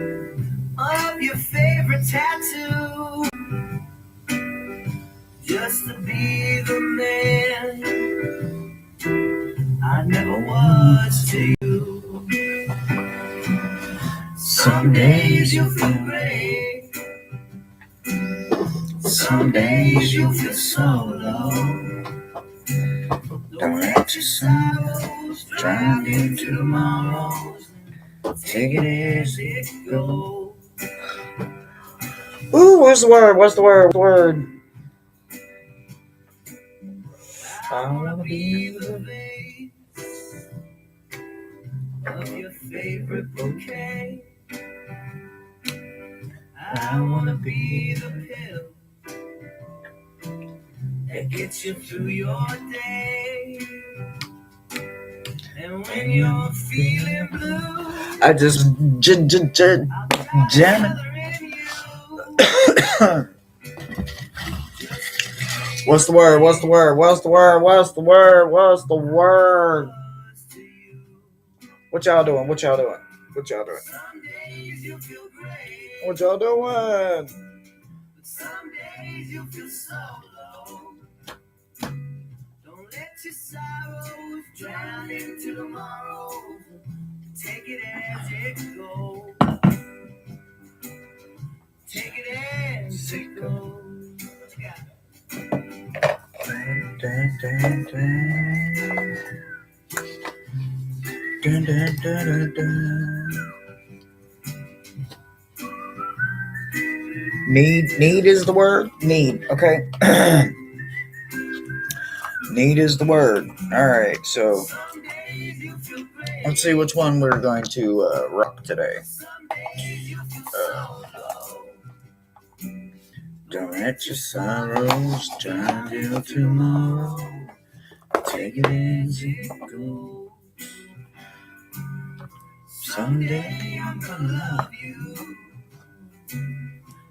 of your favorite tattoo, just to be the man I never was to you. Some days you feel great, some days you feel so low. Don't let your sorrows drive you to tomorrow. Take it as it goes. Ooh, what's the word? What's the word? Word. I wanna be the vase of your favorite bouquet. I wanna be the pill that gets you through your day. And when you're feeling blue, I just jam it. What's the word? What's the word? What's the word? What's the word? What's the word? What y'all doing? What y'all doing? What y'all doing? What y'all doing? Some days you feel so low. Don't let your sorrows drown into tomorrow. Take it as it goes. Take it as it goes. Dun, dun, dun. Dun, dun, dun, dun, dun. Need is the word. Need. Okay. Need is the word. All right. So let's see which one we're going to rock today. Don't let your sorrows drive you tomorrow. Take it as it goes. Someday I'm gonna love you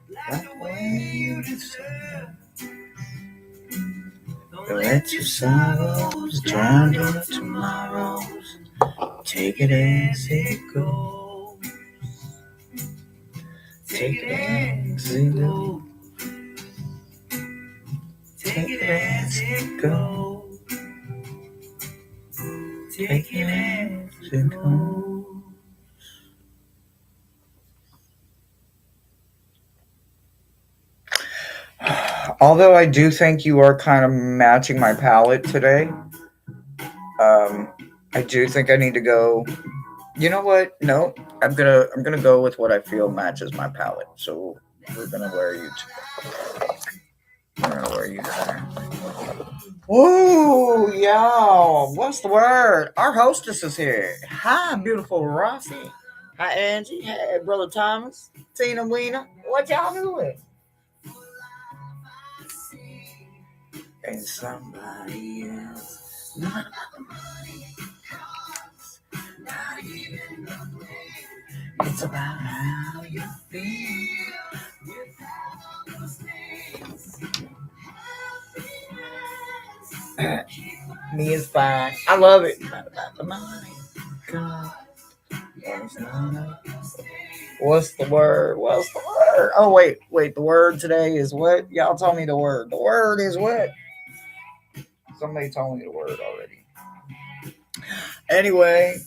like the way you deserve. Don't let your sorrows drown your tomorrows. Take it as it goes. Take it as it goes. Take it as it goes. Take it as it goes. Although I do think you are kind of matching my palette today, I do think I need to go. You know what? No, I'm gonna go with what I feel matches my palette. So we're gonna wear you. We're gonna wear you today. Ooh, yo, what's the word? Our hostess is here. Hi, beautiful Rossi. Hi, Angie. Hey, brother Thomas. Tina Weena. What y'all doing? And somebody else. Not even the way. It's about how you feel without those things. Me is fine. I love it. Not about the money. God. What's the word? What's the word? Oh, wait. The word today is what? Y'all told me the word. The word is what? Somebody told me the word already. Anyway.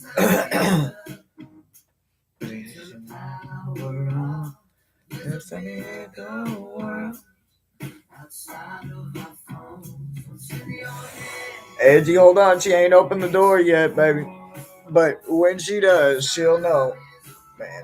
Edgy, hold on. She ain't opened the door yet, baby. But when she does, she'll know. Man.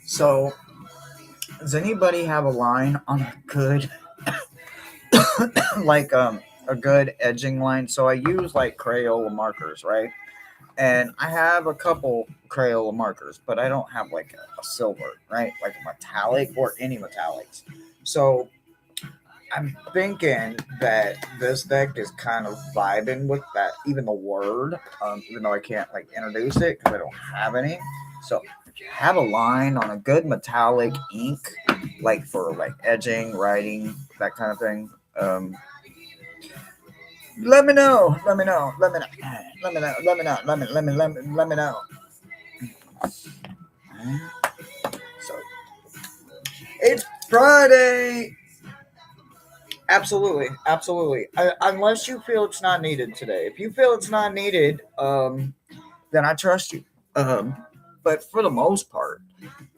So, does anybody have a line on a good, like a good edging line? So I use like Crayola markers, right? And I have a couple Crayola markers, but I don't have like a silver, right? Like a metallic or any metallics. So I'm thinking that this deck is kind of vibing with that, even the word, even though I can't like introduce it because I don't have any. So if you have a line on a good metallic ink, like for like edging, writing, that kind of thing, let me know. Let me know. Let me know. Let me know. Let me know. Let me know. So it's Friday. Absolutely, absolutely. Unless you feel it's not needed today. If you feel it's not needed, then I trust you. Um, but for the most part,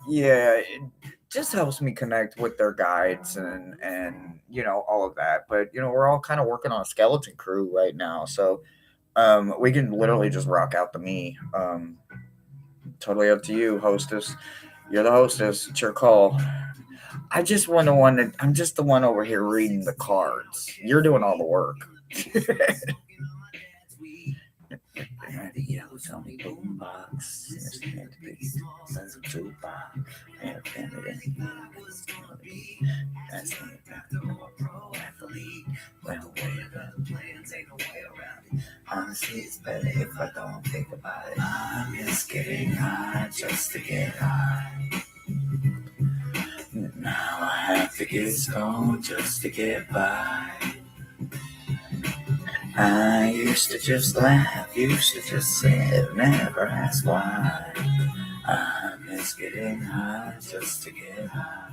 yeah, it just helps me connect with their guides and all of that. But we're all kind of working on a skeleton crew right now, so we can literally just rock out the me. Totally up to you, hostess. You're the hostess. It's your call. I just want to one. I'm just the one over here reading the cards. You're doing all the work. The yellow Tony boombox. That's a jukebox. That's well, plans ain't no way around it. Honestly, it's better if I don't think about it. I'm just getting high just to get high. Now I have to get stoned just to get by. I used to just laugh, used to just say, never ask why. I miss getting high just to get high.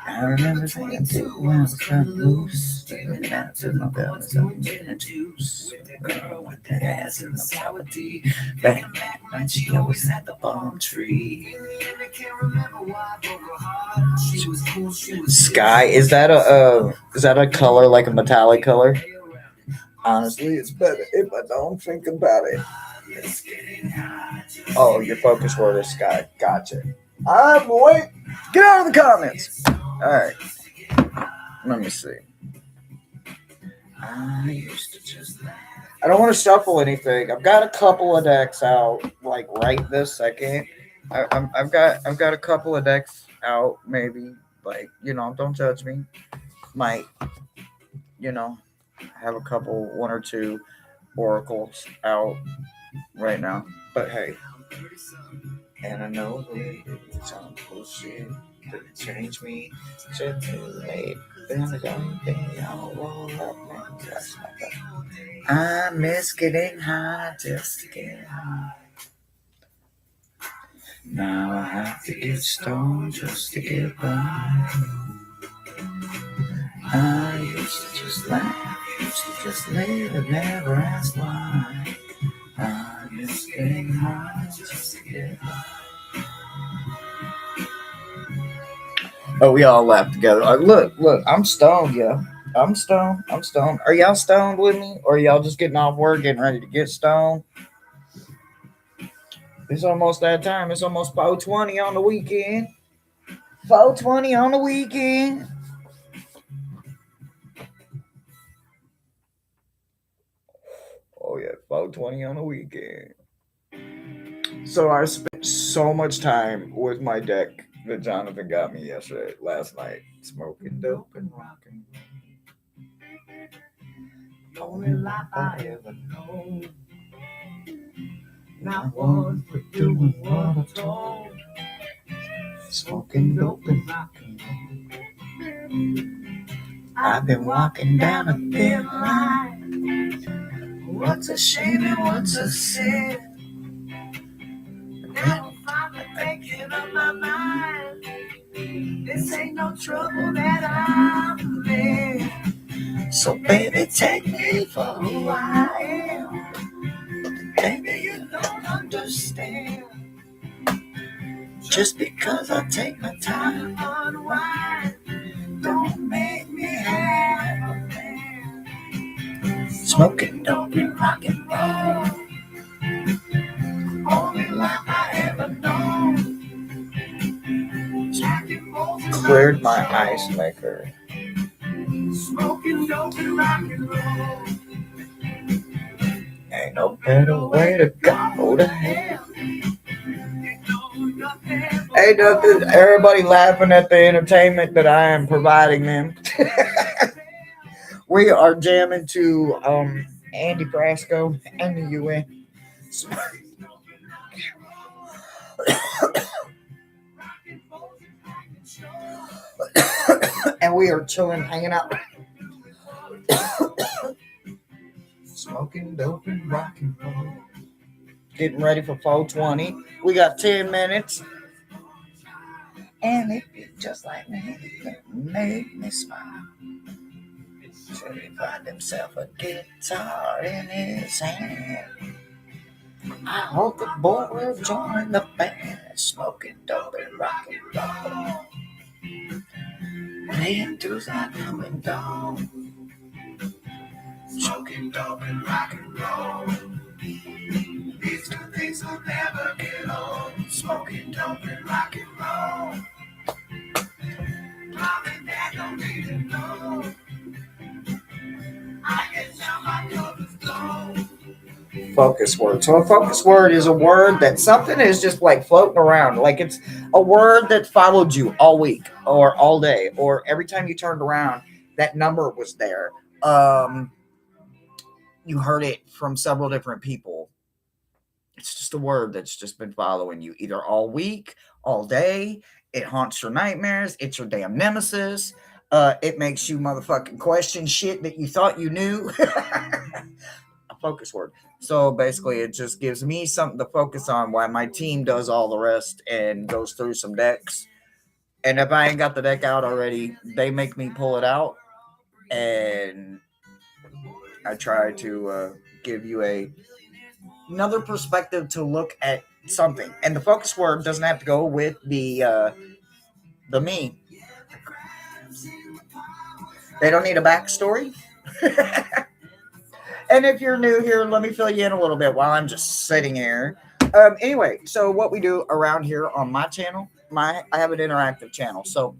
I remember saying too when I was cut loose, taking out to my belly, some gin and juice. With that girl with that ass and the sour tea. Back when she always had the palm tree. Sky, is that a color like a metallic color? Honestly, it's better if I don't think about it. Oh, your focus word is sky. Gotcha. I'm wait. Get out of the comments. All right. Let me see. I don't want to shuffle anything. I've got a couple of decks out, like right this second. I've got a couple of decks out, maybe. Like don't judge me. Might you know have a couple, one or two oracles out right now. But hey, and I know it's on bullshit. Did it change me? Said too late. Then I don't think I'll roll up and that's my bad. I miss getting high just to get high. Now I have to get stoned just to get by. I used to just laugh, used to just live and never ask why. I miss getting high just to get high. Oh, we all laughed together. Look, I'm stoned, yo. I'm stoned. Are y'all stoned with me? Or are y'all just getting off work, getting ready to get stoned? It's almost that time. It's almost 4:20 on the weekend. 4:20 on the weekend. Oh, yeah, 4:20 on the weekend. So I spent so much time with my deck that Jonathan got me last night. Smoking dope and rocking. Only life I ever know. Not one for doing what I told. Smoking dope and rocking. I've been walking down a thin line. What's a shame and what's a sin? Now I'm thinking of my mind. This ain't no trouble that I'm in. So baby, take me for who I am. Baby, you don't understand. Just because I take my time to unwind, don't make me have a man. Smoking dope and rock and roll. Only life I ever known. Cleared my ice maker. Smoking dope and rock and roll. Ain't no better way to go to hell. Ain't nothing. Everybody laughing at the entertainment that I am providing them. We are jamming to Andy Frasco and the UN. And we are chilling, hanging out, smoking dope and rocking. Getting ready for 420. We got 10 minutes. And it be just like me, it make me smile. So he find himself a guitar in his hand. I hope the boy will join the band, smoking dope and rocking roll. Playing tunes like coming down, smoking dope and rock and roll. These two things will never get old, smoking dope and rock and roll. Mom and Dad don't need to know. I can tell my colors glow. Focus word. So a focus word is a word that something is just like floating around. Like it's a word that followed you all week or all day or every time you turned around, that number was there. Um, you heard it from several different people. It's just a word that's just been following you either all week, all day. It haunts your nightmares. It's your damn nemesis. It makes you motherfucking question shit that you thought you knew. A focus word. So basically, it just gives me something to focus on while my team does all the rest and goes through some decks. And if I ain't got the deck out already, they make me pull it out, and I try to give you another perspective to look at something. And the focus word doesn't have to go with the me. They don't need a backstory. And if you're new here, let me fill you in a little bit while I'm just sitting here. Anyway, so what we do around here on my channel, I have an interactive channel. So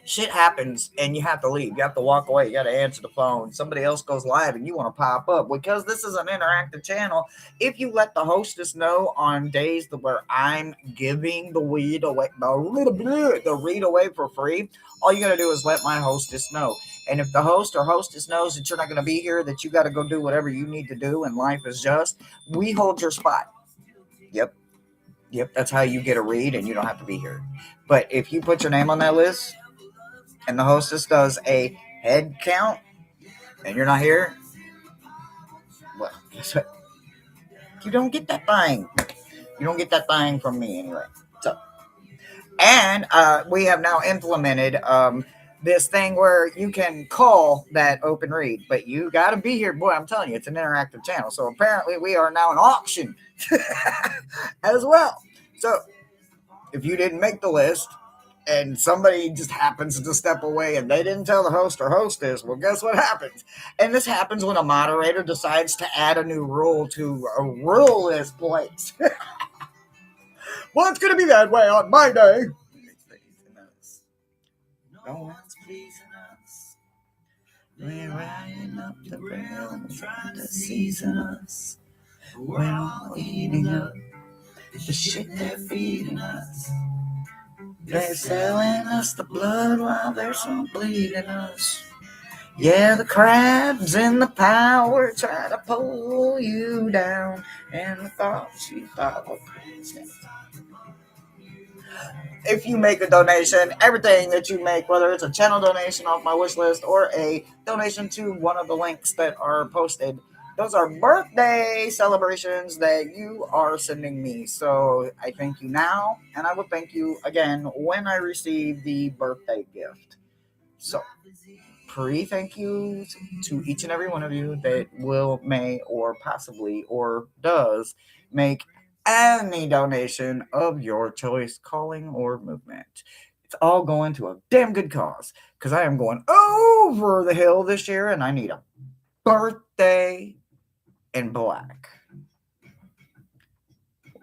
shit happens and you have to leave. You have to walk away. You got to answer the phone. Somebody else goes live and you want to pop up. Because this is an interactive channel, if you let the hostess know on days where I'm giving the weed away, the read away for free, all you got to do is let my hostess know. And if the host or hostess knows that you're not going to be here, that you got to go do whatever you need to do and life is just, we hold your spot. Yep. Yep. That's how you get a read and you don't have to be here. But if you put your name on that list, and the hostess does a head count, and you're not here, well, guess what? You don't get that thing. You don't get that thing from me anyway. So, and we have now implemented this thing where you can call that open read, but you got to be here. Boy, I'm telling you, it's an interactive channel. So apparently we are now an auction as well. So if you didn't make the list, and somebody just happens to step away and they didn't tell the host or hostess, well, guess what happens? And this happens when a moderator decides to add a new rule to a rule-less place. Well, it's going to be that way on my day. No one's pleasing us. We're riding up the rail and trying to season us. We're all eating up the shit they're feeding us. They're selling us the blood while they're some bleeding us. Yeah, the crabs in the power try to pull you down, and the thoughts you thought were crazy. If you make a donation, everything that you make, whether it's a channel donation off my wish list or a donation to one of the links that are posted, those are birthday celebrations that you are sending me. So I thank you now, and I will thank you again when I receive the birthday gift. So pre-thank yous to each and every one of you that will, may, or possibly, or does make any donation of your choice, calling, or movement. It's all going to a damn good cause, because I am going over the hill this year, and I need a birthday in black.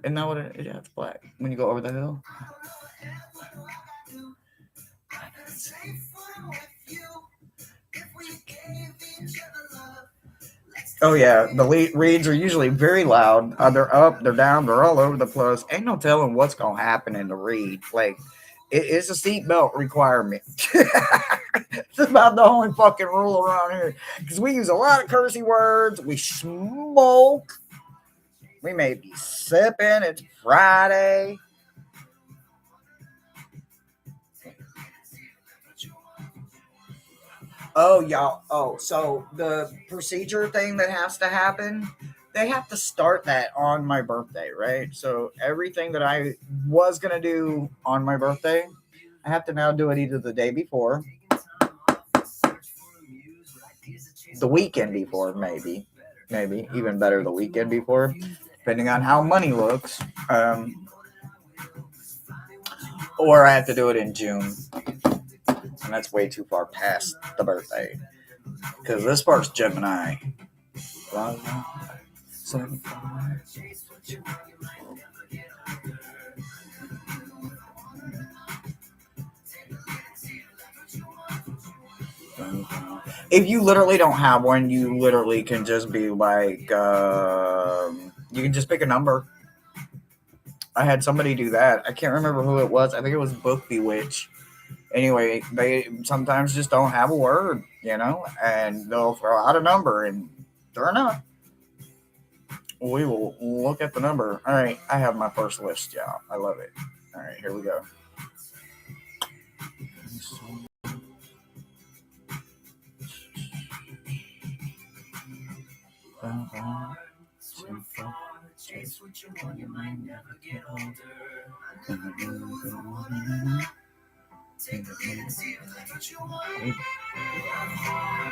Isn't that what it is? Yeah, it's black. When you go over the hill. Oh yeah, the reads are usually very loud. They're up, they're down, they're all over the place. Ain't no telling what's gonna happen in the read. Like it's a seatbelt requirement. It's about the only fucking rule around here because we use a lot of cursey words. We smoke. We may be sipping. It's Friday. Oh, y'all. Oh, so the procedure thing that has to happen, they have to start that on my birthday, right? So everything that I was going to do on my birthday, I have to now do it either the day before, the weekend before, maybe. Maybe even better, the weekend before, depending on how money looks. Or I have to do it in June. And that's way too far past the birthday. Because this part's Gemini. If you literally don't have one, you literally can just be like, you can just pick a number. I had somebody do that. I can't remember who it was. I think it was Book Bewitch. Anyway, they sometimes just don't have a word, and they'll throw out a number, and sure enough, we will look at the number. All right, I have my first list, y'all. I love it. All right, here we go.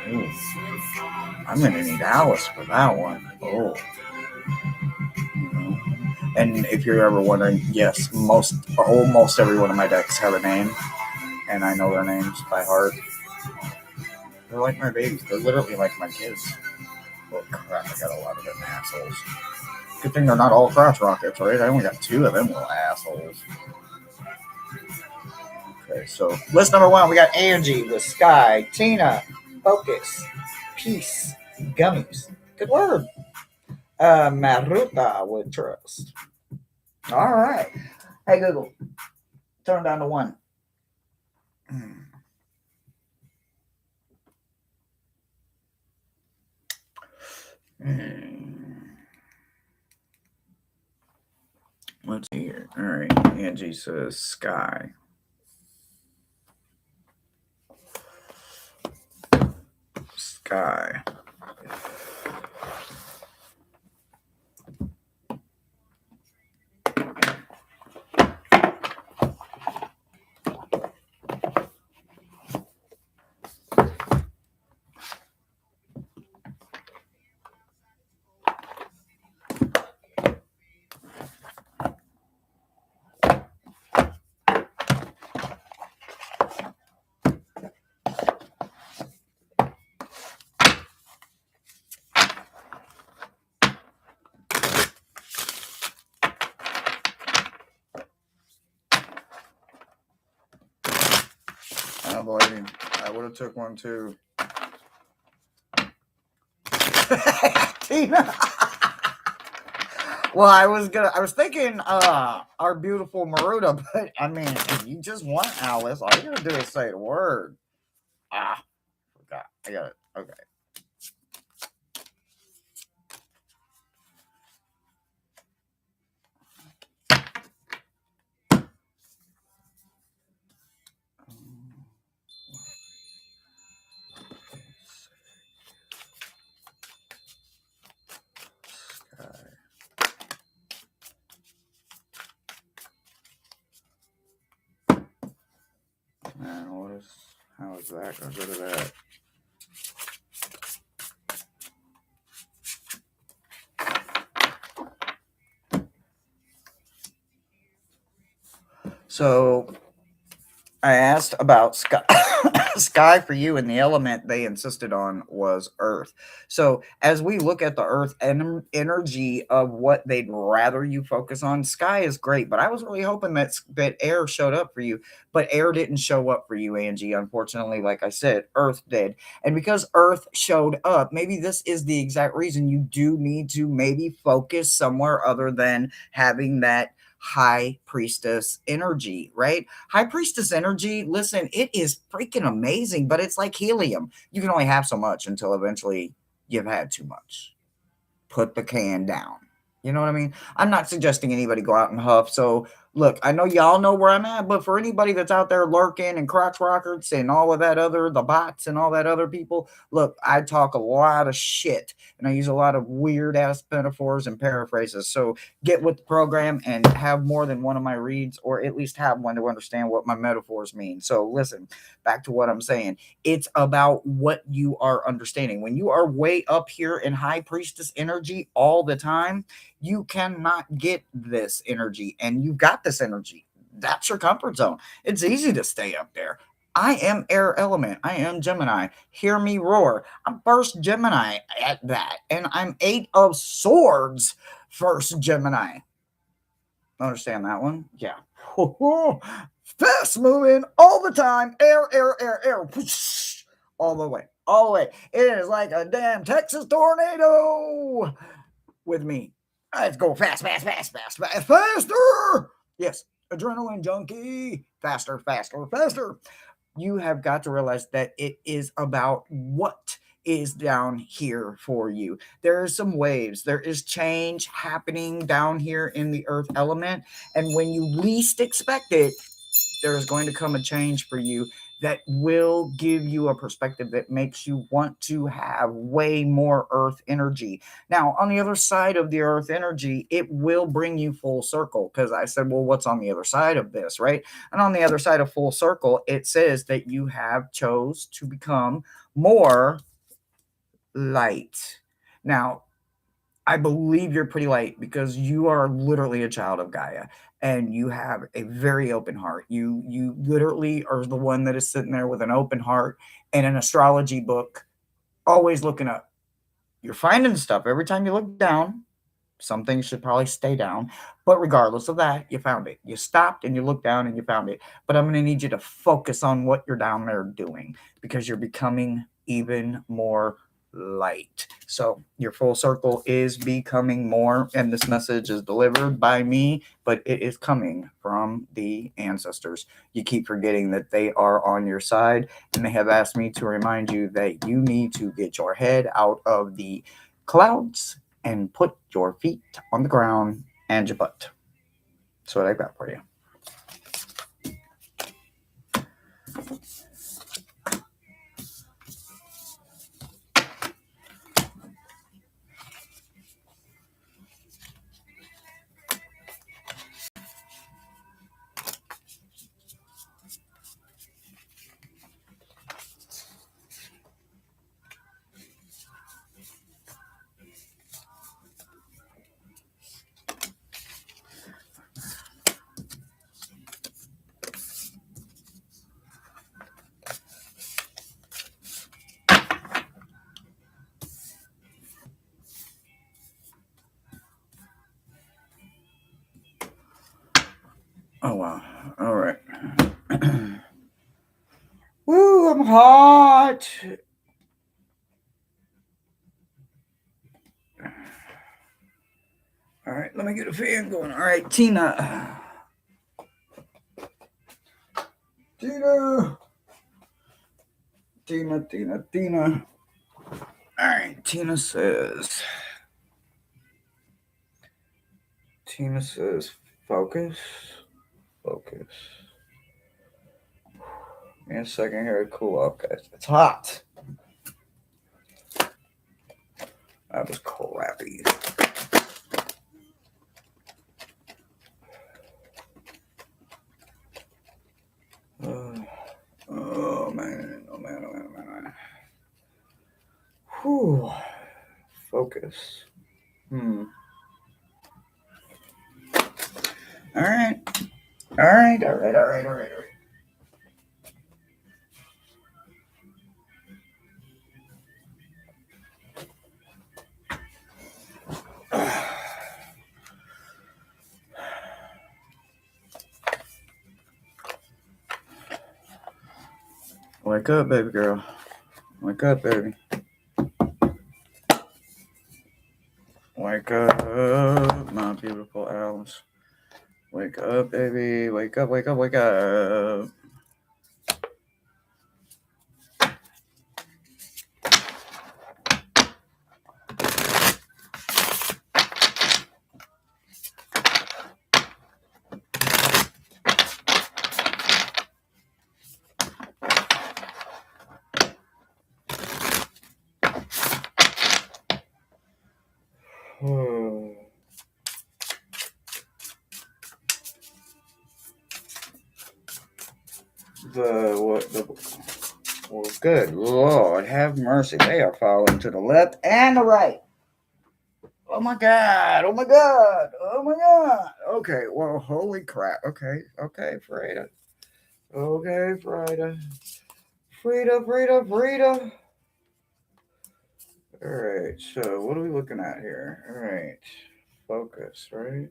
Ooh. I'm gonna need Alice for that one. Oh. And if you're ever wondering, yes, almost every one of my decks have a name, and I know their names by heart. They're like my babies. They're literally like my kids. Oh crap! I got a lot of them assholes. Good thing they're not all crotch rockets, right? I only got 2 of them little assholes. Okay, so list number 1, we got Angie with Sky, Tina, Focus, Peace, Gummies. Good word. Maruta with Trust. All right. Hey Google, turn down to 1. Let's see here. All right. Angie says Sky. Sky. I don't believe him. I would have took one too. Tina. Well, I was thinking our beautiful Maruta, but I mean, if you just want Alice, all you gotta do is say the word. Forgot. I got it. Okay. Man, how is that gonna go to that? So I asked about sky, sky for you, and the element they insisted on was earth. So, as we look at the earth and energy of what they'd rather you focus on, sky is great. But I was really hoping that air showed up for you, but air didn't show up for you, Angie. Unfortunately, like I said, earth did. And because earth showed up, maybe this is the exact reason you do need to maybe focus somewhere other than having that high priestess energy, right? High priestess energy, listen, it is freaking amazing, but it's like helium. You can only have so much until eventually you've had too much. Put the can down. You know what I mean? I'm not suggesting anybody go out and huff. So, look, I know y'all know where I'm at, but for anybody that's out there lurking and crotch rockets and all of that other, the bots and all that other people, look, I talk a lot of shit and I use a lot of weird ass metaphors and paraphrases. So, get with the program and have more than one of my reads, or at least have one to understand what my metaphors mean. So, listen, back to what I'm saying. It's about what you are understanding. When you are way up here in high priestess energy all the time, you cannot get this energy, and you've got this energy. That's your comfort zone. It's easy to stay up there. I am air element. I am Gemini. Hear me roar. I'm first Gemini at that. And I'm 8 of Swords first Gemini. Understand that one? Yeah. Fast moving all the time. Air, air, air, air. All the way. All the way. It is like a damn Texas tornado with me. Let's go fast, fast, fast, fast, fast, faster. Yes. Adrenaline junkie. Faster, faster, faster. You have got to realize that it is about what is down here for you. There are some waves, there is change happening down here in the earth element. And when you least expect it, there is going to come a change for you that will give you a perspective that makes you want to have way more earth energy. Now, on the other side of the earth energy, it will bring you full circle, because I said, well, what's on the other side of this, right? And on the other side of full circle, it says that you have chose to become more light. Now, I believe you're pretty light because you are literally a child of Gaia and you have a very open heart. You literally are the one that is sitting there with an open heart and an astrology book, always looking up. You're finding stuff every time you look down. Some things should probably stay down, but regardless of that, you found it. You stopped and you looked down and you found it. But I'm going to need you to focus on what you're down there doing, because you're becoming even more light. So your full circle is becoming more, and this message is delivered by me, but it is coming from the ancestors. You keep forgetting that they are on your side, and they have asked me to remind you that you need to get your head out of the clouds and put your feet on the ground and your butt. That's what I got for you. Oh, wow. All right. Woo, I'm hot. All right, let me get a fan going. All right, Tina. Tina. Tina, Tina, Tina. All right, Tina says, focus, focus. Give me a second here to cool off, guys. It's hot. That was crappy. Oh man, oh man, oh man, oh man. Whew. Focus. All right. All right, all right, all right, all right, all right. Wake up, baby girl. Wake up, baby. Wake up, my beautiful Alice. Wake up, baby. Wake up, wake up, wake up. The well, good Lord, have mercy. They are falling to the left and the right. Oh my God! Oh my God! Oh my God! Okay, well, holy crap. Okay, Frida. Okay, Frida. Frida. All right, so what are we looking at here? All right, focus, right?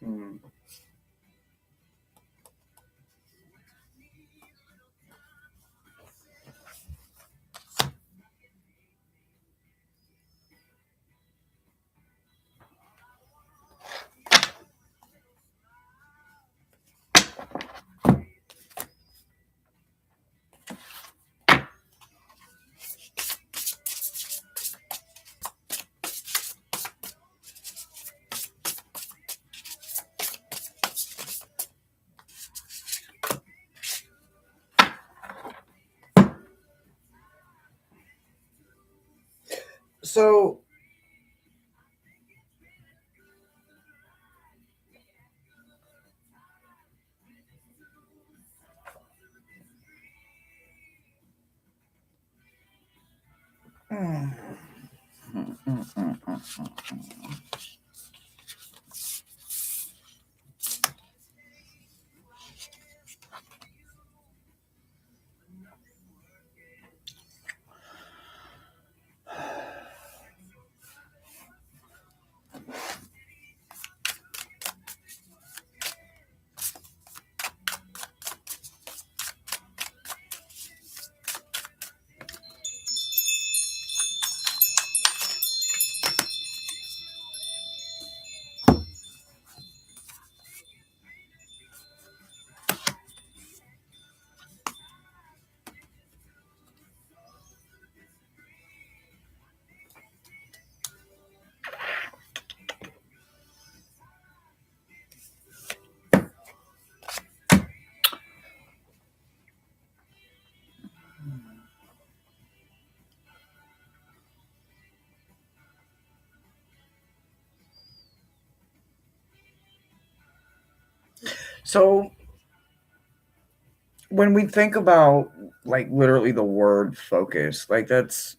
Hmm. So, mm, mm. So when we think about like literally the word focus, like it's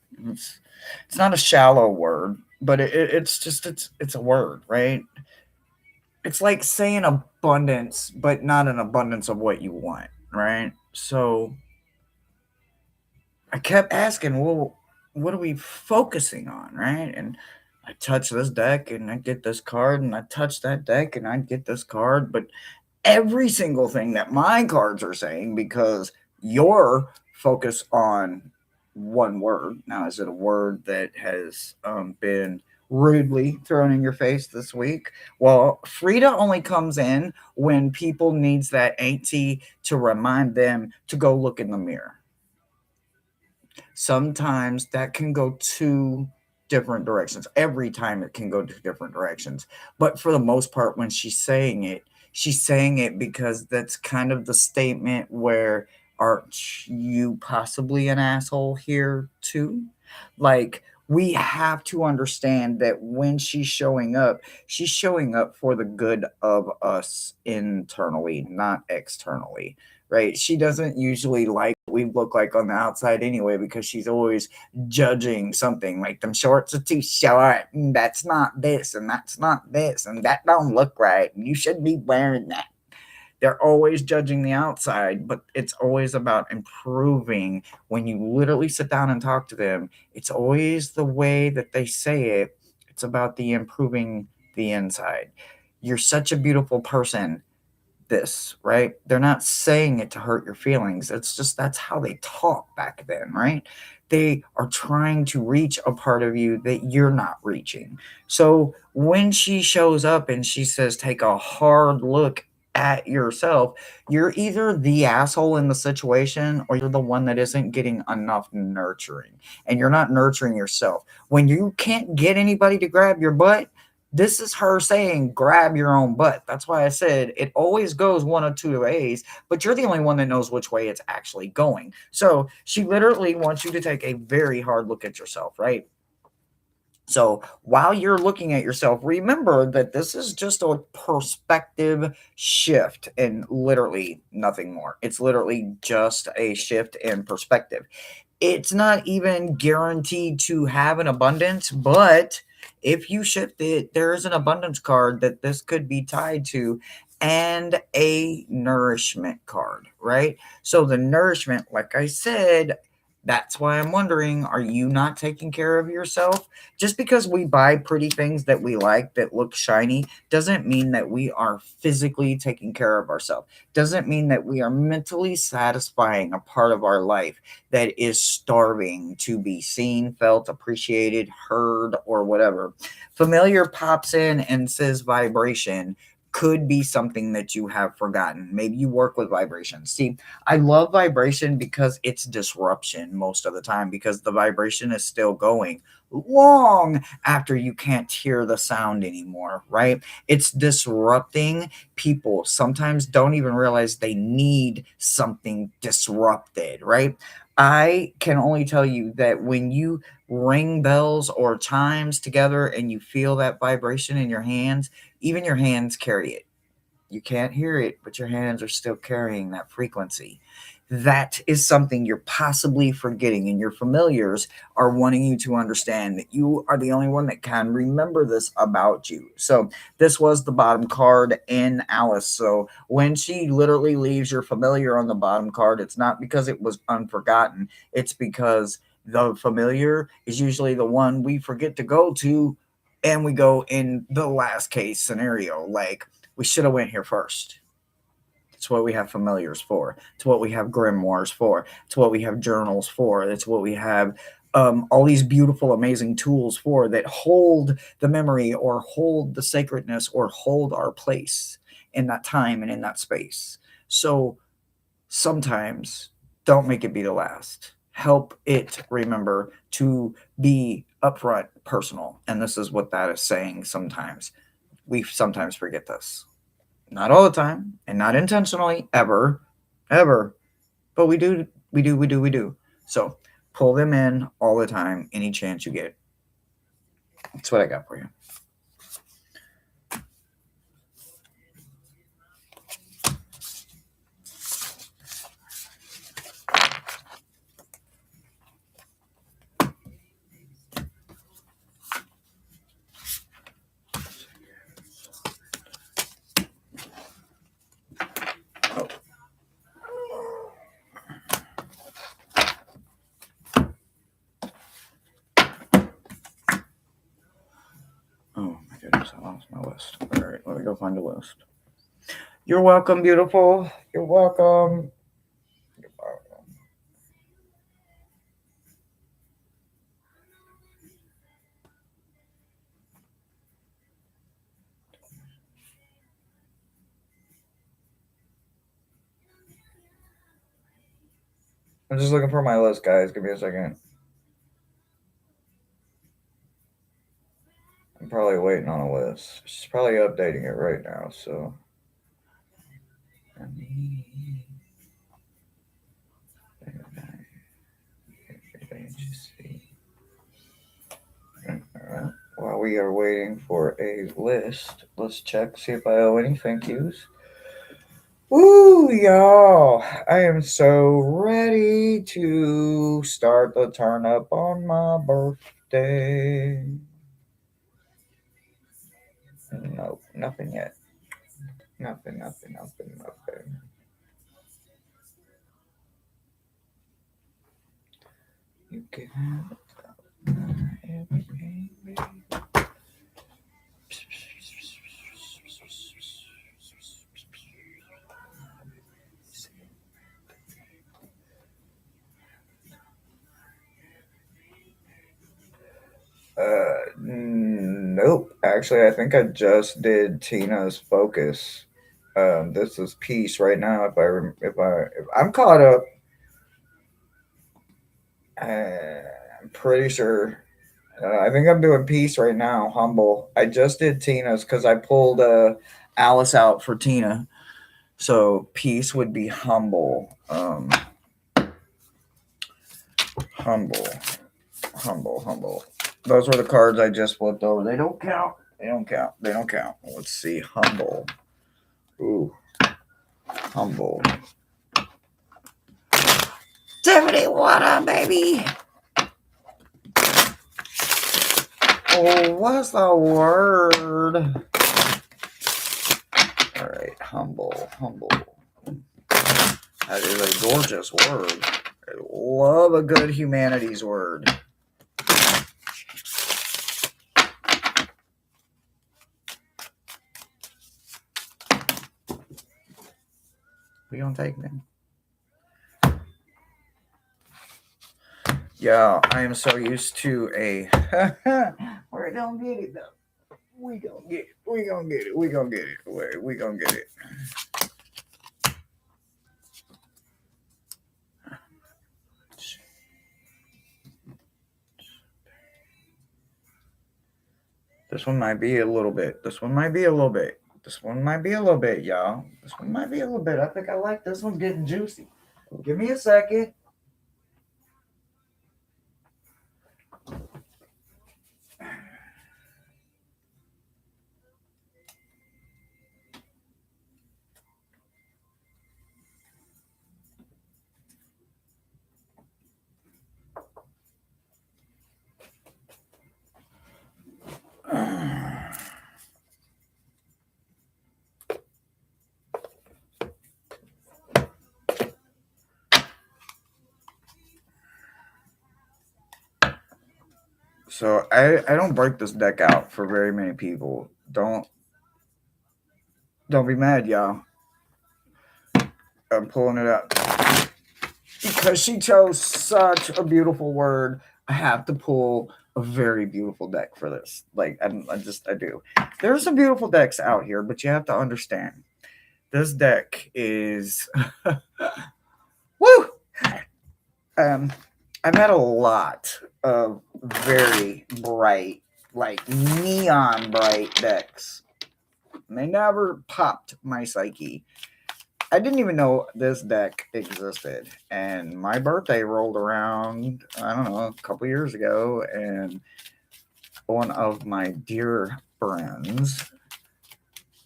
not a shallow word, but it's just it's a word, right? It's like saying abundance, but not an abundance of what you want, right? So I kept asking, well, what are we focusing on, right? And I touch this deck and I get this card, and I touch that deck and I get this card, but every single thing that my cards are saying, because you're focused on one word. Now, is it a word that has been rudely thrown in your face this week? Well, Frida only comes in when people needs that auntie to remind them to go look in the mirror. Sometimes that can go two different directions. Every time it can go two different directions. But for the most part, when she's saying it because that's kind of the statement where aren't you possibly an asshole here too? Like we have to understand that when she's showing up for the good of us internally, not externally, right? She doesn't usually like what we look like on the outside anyway, because she's always judging something like them shorts are too short, and that's not this, and that's not this, and that don't look right, and you should be wearing that. They're always judging the outside, but it's always about improving. When you literally sit down and talk to them, it's always the way that they say it. It's about the improving the inside. You're such a beautiful person, this, right? They're not saying it to hurt your feelings. It's just that's how they talk back then, right? They are trying to reach a part of you that you're not reaching. So when she shows up and she says, take a hard look at yourself, you're either the asshole in the situation or you're the one that isn't getting enough nurturing, and you're not nurturing yourself. When you can't get anybody to grab your butt, this is her saying, grab your own butt. That's why I said it always goes one of two ways, but you're the only one that knows which way it's actually going. So she literally wants you to take a very hard look at yourself, right? So while you're looking at yourself, remember that this is just a perspective shift and literally nothing more. It's literally just a shift in perspective. It's not even guaranteed to have an abundance, but if you shift it, there is an abundance card that this could be tied to, and a nourishment card, right? So the nourishment, like I said, that's why I'm wondering, are you not taking care of yourself? Just because we buy pretty things that we like that look shiny doesn't mean that we are physically taking care of ourselves. Doesn't mean that we are mentally satisfying a part of our life that is starving to be seen, felt, appreciated, heard, or whatever. Familiar pops in and says vibration could be something that you have forgotten. Maybe you work with vibration. See, I love vibration because it's disruption most of the time, because the vibration is still going long after you can't hear the sound anymore, right? It's disrupting. People sometimes don't even realize they need something disrupted, right? I can only tell you that when you ring bells or chimes together and you feel that vibration in your hands, even your hands carry it. You can't hear it, but your hands are still carrying that frequency. That is something you're possibly forgetting, and your familiars are wanting you to understand that you are the only one that can remember this about you. So, this was the bottom card in Alice. So, when she literally leaves your familiar on the bottom card, it's not because it was unforgotten, it's because the familiar is usually the one we forget to go to, and we go in the last case scenario, like we should have went here first. It's what we have familiars for. It's what we have grimoires for. It's what we have journals for. It's what we have all these beautiful, amazing tools for, that hold the memory or hold the sacredness or hold our place in that time and in that space. So sometimes don't make it be the last. Help it remember to be upfront, personal. And this is what that is saying sometimes. We sometimes forget this. Not all the time, and not intentionally, ever, ever. But we do. So pull them in all the time, any chance you get. That's what I got for you. Oh, oh my goodness, I lost my list. All right, let me go find the list. You're welcome, beautiful. You're welcome. You're welcome. I'm just looking for my list, guys. Give me a second. I'm probably waiting on a list. She's probably updating it right now, so. Everything you see. while we are waiting for a list, let's check, see if I owe any thank yous. Woo, y'all! I am so ready to start the turn up on my birthday. Nope, nothing yet. Nothing. You can have everything, baby. Nope. Actually, I think I just did Tina's focus. This is peace right now. If I'm caught up, I'm pretty sure. I think I'm doing peace right now. Humble. I just did Tina's because I pulled Alice out for Tina. So peace would be humble. Humble. Those were the cards I just flipped over. They don't count. Let's see. Humble. Ooh. Humble. Tiffany, what up, baby? Oh, what's the word? All right, humble. That is a gorgeous word. I love a good humanities word. We gonna take them. Yeah, I am so used to a. We're gonna get it though. We gonna get it. We gonna get it. This one might be a little bit, y'all. This one might be a little bit. I think I like this one getting juicy. Give me a second. So I don't break this deck out for very many people. Don't be mad, y'all. I'm pulling it out because she chose such a beautiful word. I have to pull a very beautiful deck for this. Like I do. There's some beautiful decks out here, but you have to understand. This deck is woo. I've had a lot of very bright, like neon bright decks. And they never popped my psyche. I didn't even know this deck existed. And my birthday rolled around, I don't know, a couple years ago. And one of my dear friends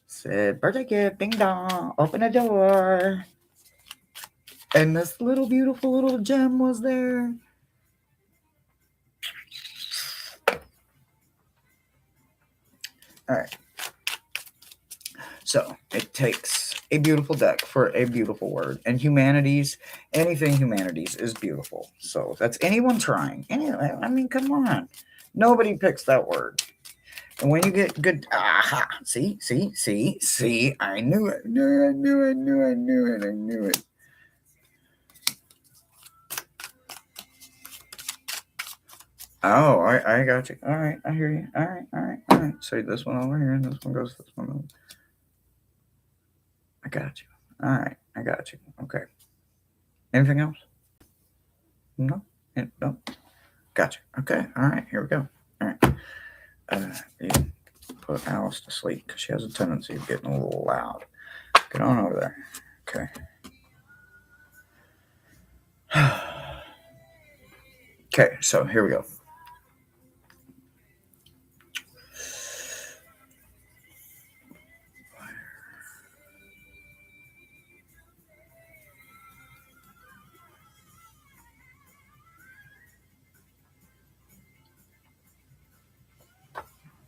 said, birthday gift, ding dong, open the door. And this little beautiful little gem was there. All right. So it takes a beautiful deck for a beautiful word. And humanities, anything humanities is beautiful. So that's anyone trying. I mean, come on. Nobody picks that word. And when you get good, see, I knew it. I knew it. Oh, I got you. All right, I hear you. All right. So this one over here, and this one goes to this one over. I got you. All right, I got you. Okay. Anything else? No? No? Gotcha. Okay. All right, here we go. All right. You put Alice to sleep because she has a tendency of getting a little loud. Get on over there. Okay. Okay, so here we go.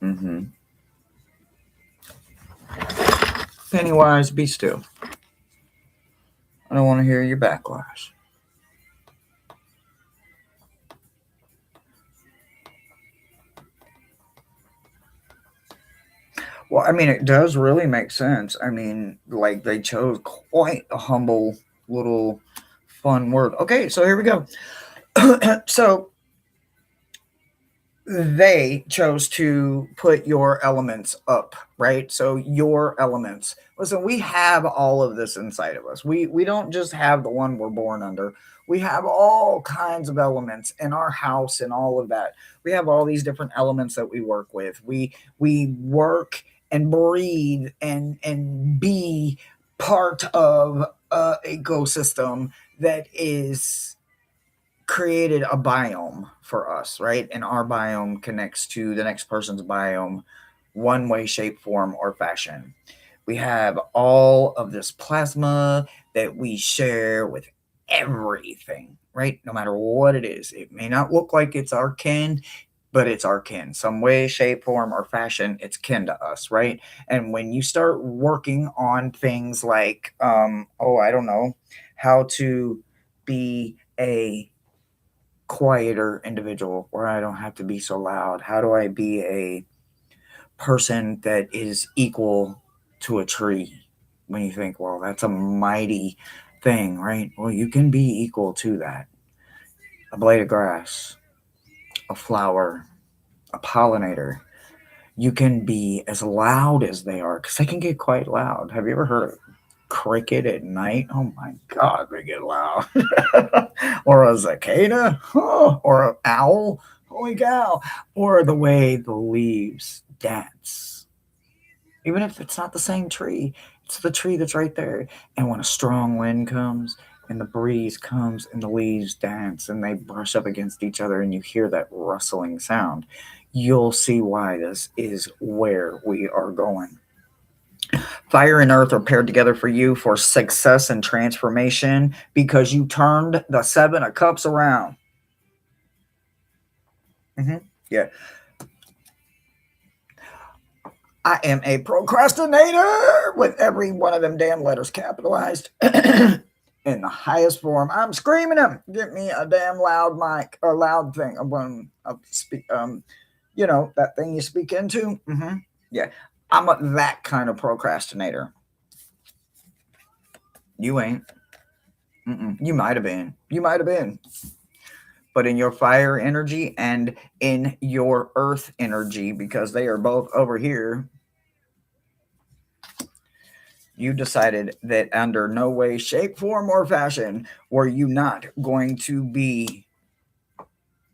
Mm-hmm. Pennywise, be still. I don't want to hear your backlash. Well, I mean, it does really make sense. I mean, like they chose quite a humble little fun word. Okay, so here we go. So they chose to put your elements up, right? So your elements. Listen, we have all of this inside of us. We don't just have the one we're born under. We have all kinds of elements in our house and all of that. We have all these different elements that we work with. We work and breathe and be part of a ecosystem that is created a biome for us, right? And our biome connects to the next person's biome, one way, shape, form, or fashion. We have all of this plasma that we share with everything, right? No matter what it is. It may not look like it's our kin, but it's our kin. Some way, shape, form, or fashion, it's kin to us, right? And when you start working on things like, oh, I don't know, how to be a quieter individual where I don't have to be so loud? How do I be a person that is equal to a tree? When you think, well, that's a mighty thing, right? Well, you can be equal to that. A blade of grass, a flower, a pollinator. You can be as loud as they are because they can get quite loud. Have you ever heard of cricket at night? Oh my God, they get loud. Or a cicada, huh? Or an owl. Holy cow. Or the way the leaves dance. Even if it's not the same tree, it's the tree that's right there. And when a strong wind comes and the breeze comes and the leaves dance and they brush up against each other and you hear that rustling sound, you'll see why this is where we are going. Fire and earth are paired together for you for success and transformation because you turned the Seven of Cups around. Yeah. I am a procrastinator with every one of them damn letters capitalized in the highest form. I'm screaming them. Get me a damn loud mic or loud thing. You know, that thing you speak into. Yeah. That kind of procrastinator. You ain't. You might have been. You might have been. But in your fire energy and in your earth energy, because they are both over here, you decided that under no way, shape, form, or fashion were you not going to be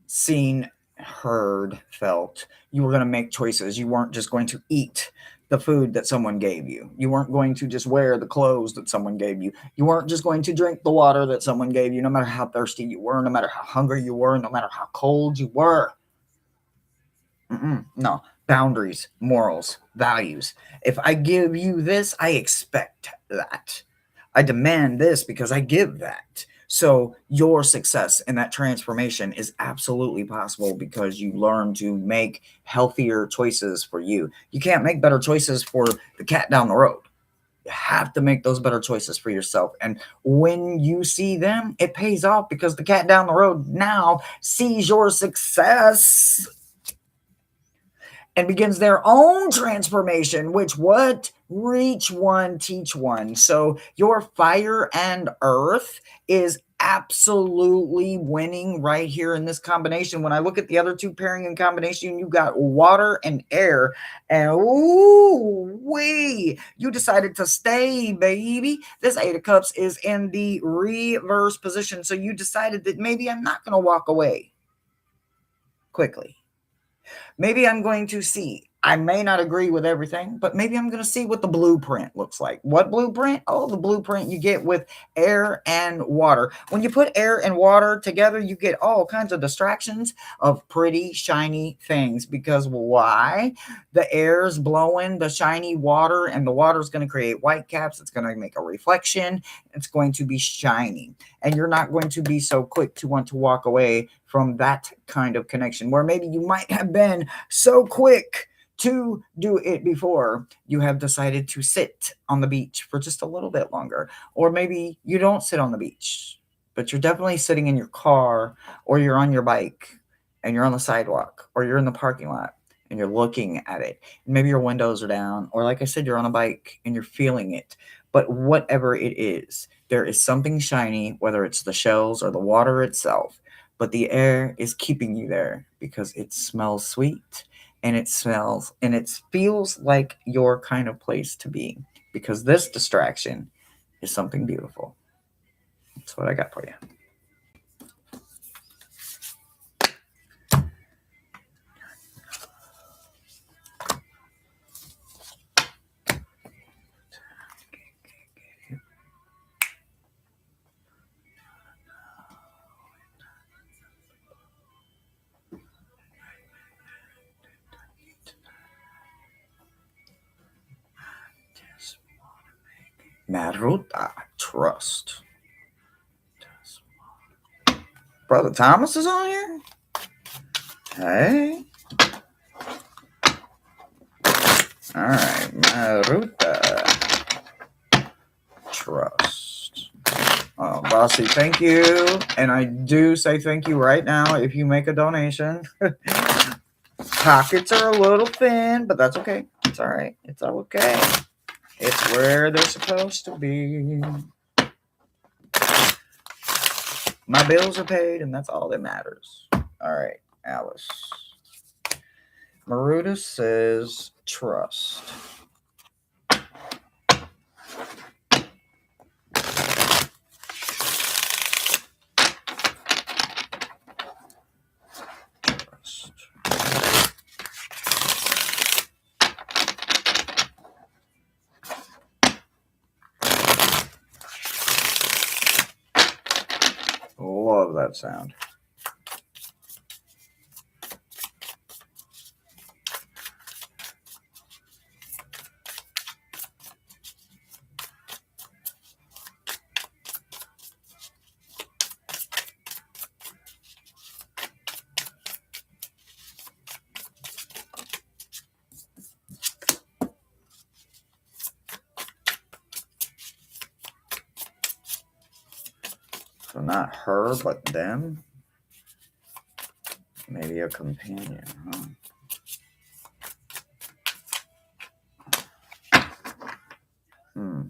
seen, heard, felt. You were going to make choices. You weren't just going to eat the food that someone gave you. You weren't going to just wear the clothes that someone gave you. You weren't just going to drink the water that someone gave you, no matter how thirsty you were, no matter how hungry you were, no matter how cold you were. No, boundaries, morals, values. If I give you this, I expect that. I demand this because I give that. So your success in that transformation is absolutely possible because you learn to make healthier choices for you. You can't make better choices for the cat down the road. You have to make those better choices for yourself. And when you see them, it pays off because the cat down the road now sees your success and begins their own transformation, which what? Reach one, teach one. So your fire and earth is absolutely winning right here in this combination. When I look at the other two pairing in combination, you got water and air. And ooh, wee, you decided to stay, baby. This Eight of Cups is in the reverse position. So you decided that maybe I'm not going to walk away quickly. Maybe I'm going to see. I may not agree with everything, but maybe I'm going to see what the blueprint looks like. What blueprint? Oh, the blueprint you get with air and water. When you put air and water together, you get all kinds of distractions of pretty shiny things. Because why? The air's blowing the shiny water, and the water is going to create white caps. It's going to make a reflection. It's going to be shiny. And you're not going to be so quick to want to walk away from that kind of connection, where maybe you might have been so quick to do it before you have decided to sit on the beach for just a little bit longer. Or maybe you don't sit on the beach, but you're definitely sitting in your car, or you're on your bike and you're on the sidewalk, or you're in the parking lot and you're looking at it. And maybe your windows are down, or like I said, you're on a bike and you're feeling it. But whatever it is, there is something shiny, whether it's the shells or the water itself, but the air is keeping you there because it smells sweet, and it feels like your kind of place to be, because this distraction is something beautiful. That's what I got for you. Maruta Trust. Brother Thomas is on here? Hey. Alright, Maruta Trust. Bossy, thank you. And I do say thank you right now if you make a donation. Pockets are a little thin, but that's okay. It's alright. It's all okay. It's where they're supposed to be. My bills are paid, and that's all that matters. Alright, Alice. Maruta says trust. Love that sound. So not her, but them. Maybe a companion, huh? Hmm.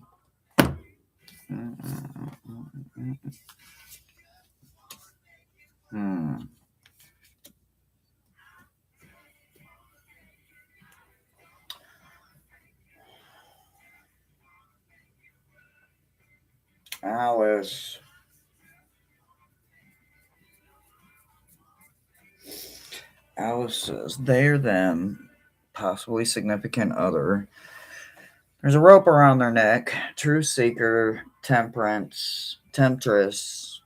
Hmm. Alice. Alice says they're them, possibly significant other. There's a rope around their neck. True seeker, temperance, temptress,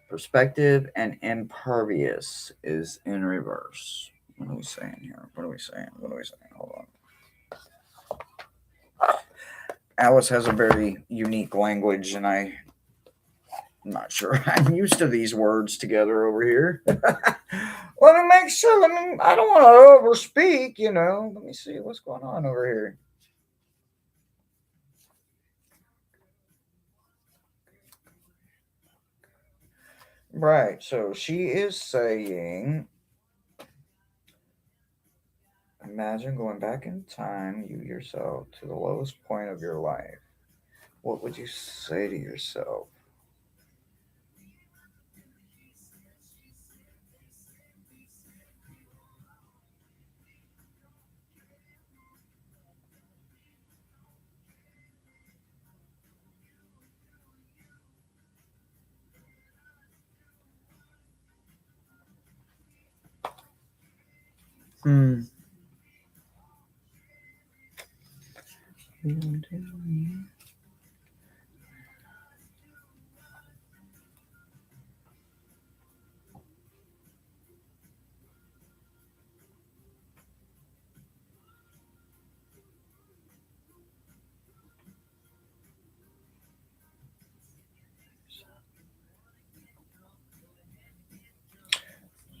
perspective, and impervious is in reverse. What are we saying here? What are we saying? What are we saying? Hold on. Alice has a very unique language, and I'm not sure I'm used to these words together over here. Let me make sure. I don't want to overspeak, Let me see what's going on over here. Right. So she is saying, imagine going back in time, you yourself, to the lowest point of your life. What would you say to yourself? Hmm.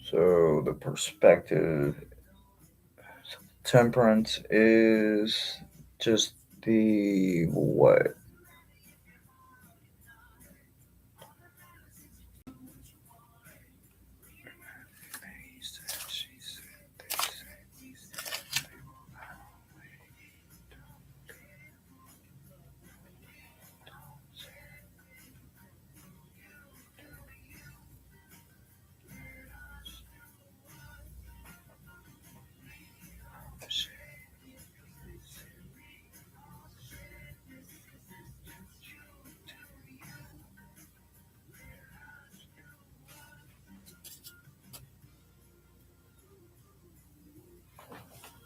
So the perspective, Temperance is just the what?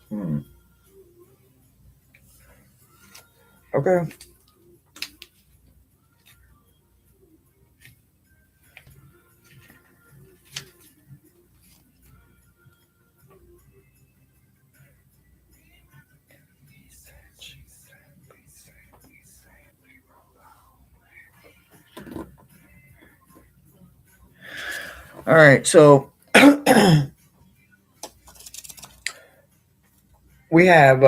Hmm. Okay. All right. So we have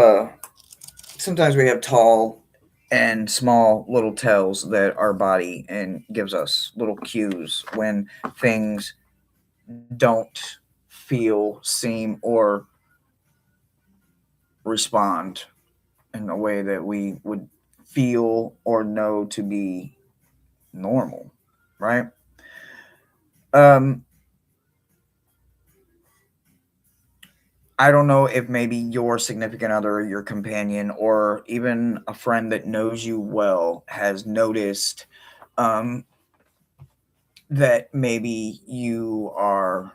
sometimes we have tall and small little tells that our body and gives us little cues when things don't feel, seem, or respond in a way that we would feel or know to be normal, right? Um, I don't know if maybe your significant other, your companion, or even a friend that knows you well has noticed um, that maybe you are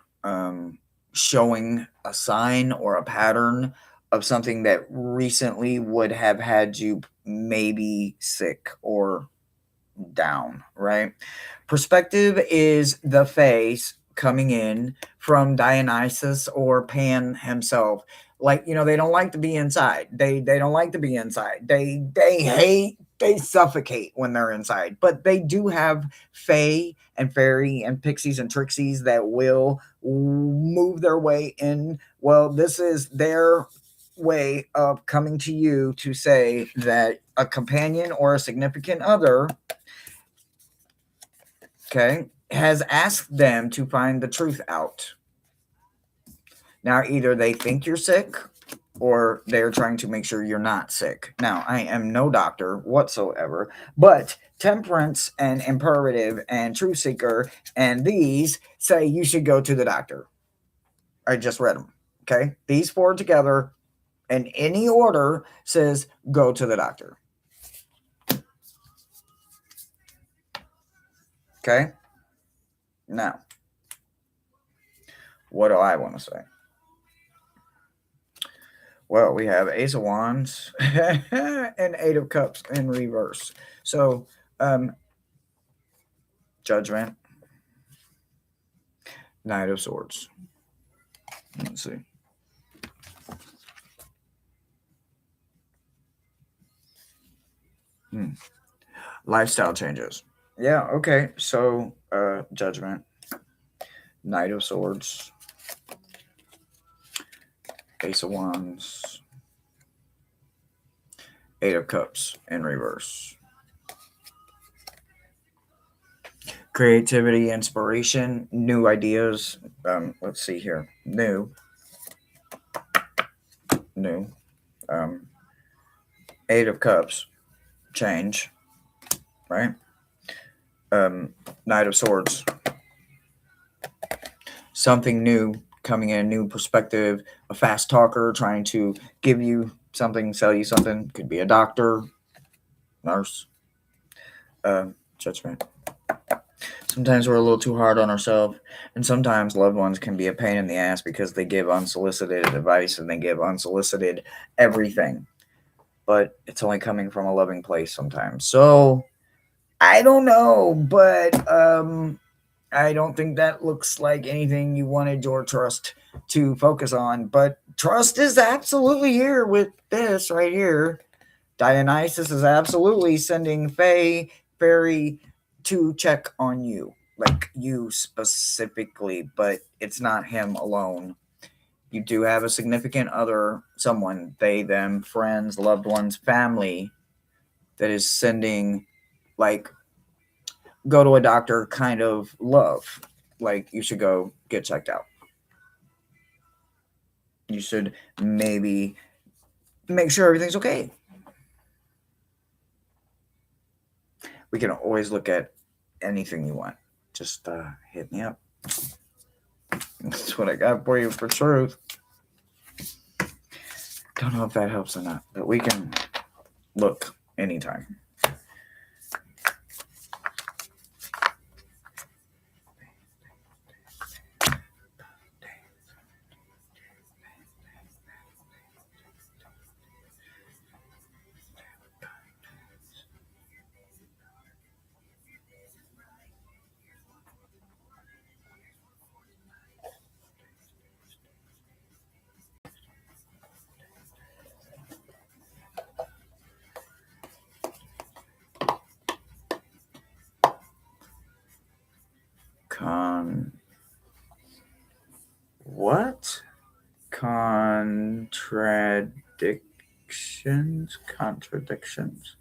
showing a sign or a pattern of something that recently would have had you maybe sick or down, right? Perspective is the face coming in from Dionysus or Pan himself. Like, they don't like to be inside. They don't like to be inside. They hate, they suffocate when they're inside. But they do have fae and fairy and pixies and trixies that will move their way in. Well, this is their way of coming to you to say that a companion or a significant other, okay, has asked them to find the truth out. Now, either they think you're sick or they're trying to make sure you're not sick. Now, I am no doctor whatsoever, but temperance and imperative and truth seeker and these say you should go to the doctor. I just read them. Okay. These four together in any order says go to the doctor. Okay. Now, what do I want to say? Well, we have Ace of Wands and Eight of Cups in reverse. So, Judgment, Knight of Swords. Let's see. Lifestyle changes. Yeah, okay. So, Judgment, Knight of Swords, Ace of Wands, Eight of Cups in reverse. Creativity, inspiration, new ideas. Let's see here. New. Um, Eight of Cups, change, right? Knight of Swords, something new coming in, new perspective, a fast talker trying to give you something, sell you something. Could be a doctor, nurse, judgment. Sometimes we're a little too hard on ourselves, and sometimes loved ones can be a pain in the ass because they give unsolicited advice and they give unsolicited everything. But it's only coming from a loving place sometimes. So I don't know, but I don't think that looks like anything you wanted your trust to focus on. But trust is absolutely here with this right here. Dionysus is absolutely sending Faye Fairy to check on you, like you specifically, but it's not him alone. you do have a significant other, someone, they, them, friends, loved ones, family, that is sending, like, go to a doctor kind of love. Like, you should go get checked out. You should maybe make sure everything's okay. We can always look at anything you want. Just hit me up. That's what I got for you for truth. Don't know if that helps or not, but we can look anytime. What? Contradictions?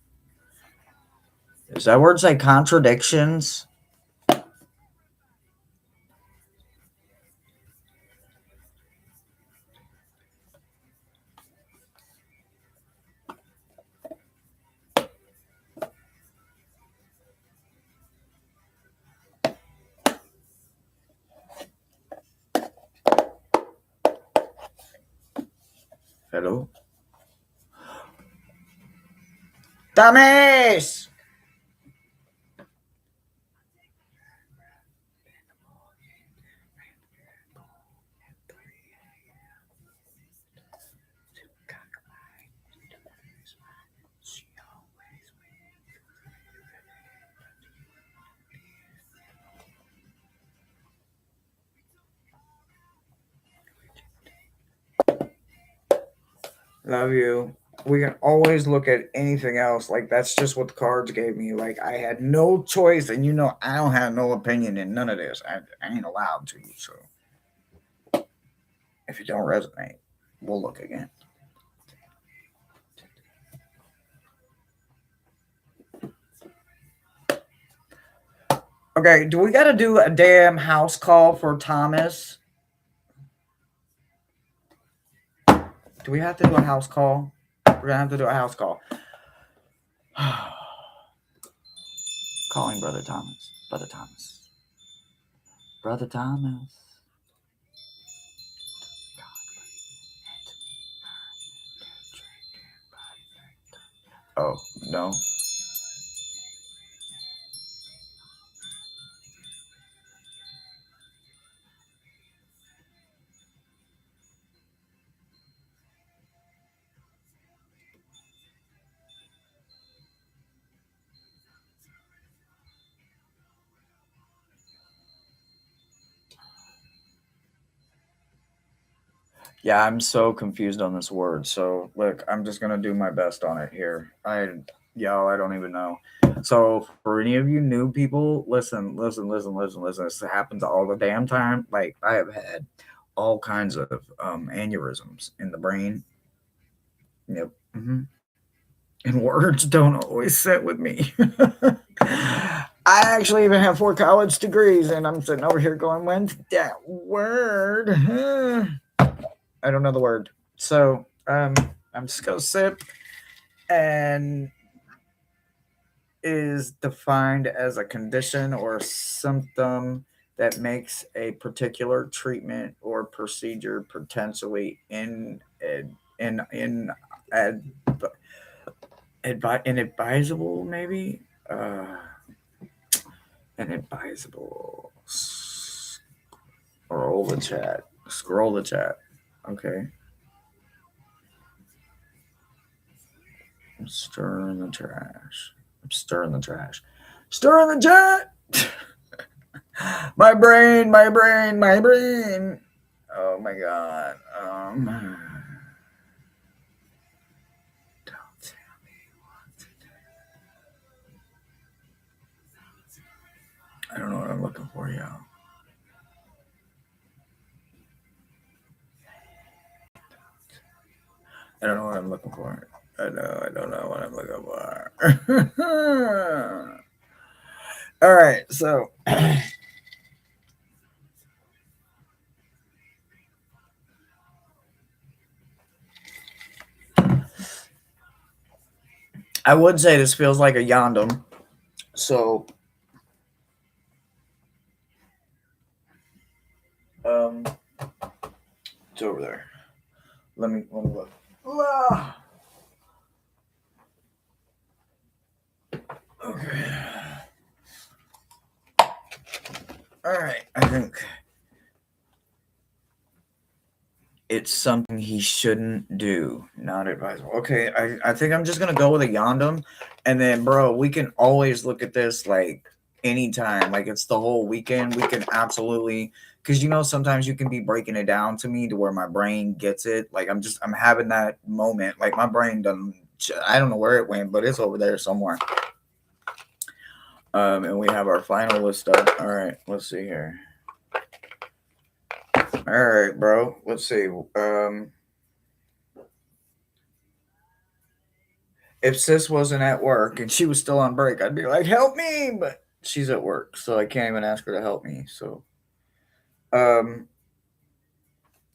Is that word say contradictions? Hello? Dummies! Love you. We can always look at anything else. Like, that's just what the cards gave me. Like, I had no choice, and I don't have no opinion in none of this. I ain't allowed to. So if it don't resonate, we'll look again. Okay, do we got to do a damn house call for Thomas? Do we have to do a house call? We're going to have to do a house call. Calling Brother Thomas. Brother Thomas. Brother Thomas. Oh, no. Yeah, I'm so confused on this word. So, look, I'm just going to do my best on it here. I don't even know. So, for any of you new people, listen. This happens all the damn time. Like, I have had all kinds of aneurysms in the brain. Yep. And words don't always sit with me. I actually even have 4 college degrees, and I'm sitting over here going, when's that word? I don't know the word. So I'm just going to sip, and is defined as a condition or symptom that makes a particular treatment or procedure potentially inadvisable, maybe inadvisable. Scroll the chat. Okay. I'm stirring the trash. Stirring the chat. my brain. Oh my god. Don't tell me what to do. I don't know what I'm looking for, y'all. I don't know what I'm looking for. I don't know what I'm looking for. All right, so I would say this feels like a yondom. So it's over there. Let me look. Ah! Okay. All right. I think it's something he shouldn't do. Not advisable. Okay. I think I'm just gonna go with a yondom, and then, bro, we can always look at this like anytime. Like it's the whole weekend. We can absolutely, because sometimes you can be breaking it down to me to where my brain gets it. Like I'm having that moment. Like my brain doesn't. I don't know where it went, but it's over there somewhere. And we have our final list up. All right, let's see here. All right, bro. Let's see. If sis wasn't at work and she was still on break, I'd be like, "Help me!" But she's at work, so I can't even ask her to help me. Um,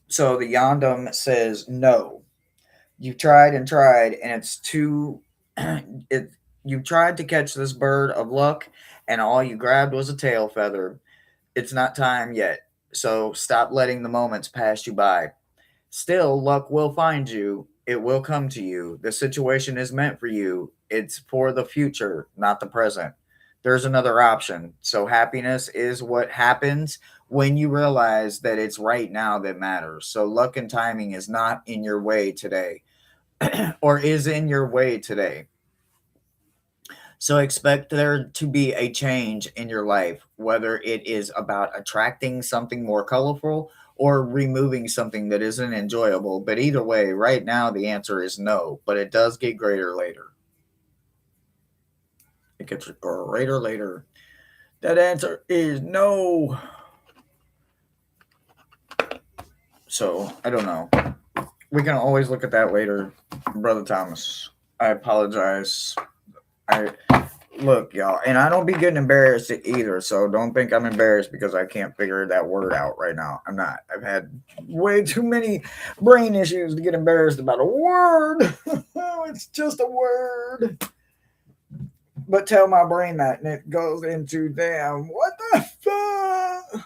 so the yondom says no. You've tried and tried, and it's too. it. You've tried to catch this bird of luck, and all you grabbed was a tail feather. It's not time yet, so stop letting the moments pass you by. Still, luck will find you. It will come to you. The situation is meant for you. It's for the future, not the present. There's another option. So, happiness is what happens when you realize that it's right now that matters. So, luck and timing is not in your way today or is in your way today. So expect there to be a change in your life, whether it is about attracting something more colorful or removing something that isn't enjoyable. But either way, right now the answer is no, but it does get greater later. It gets greater later. That answer is no. So I don't know. We can always look at that later, Brother Thomas. I apologize. I Look, y'all, and I don't be getting embarrassed either, so don't think I'm embarrassed because I can't figure that word out right now. I'm not. I've had way too many brain issues to get embarrassed about a word. It's just a word. But tell my brain that, and it goes into damn, what the fuck?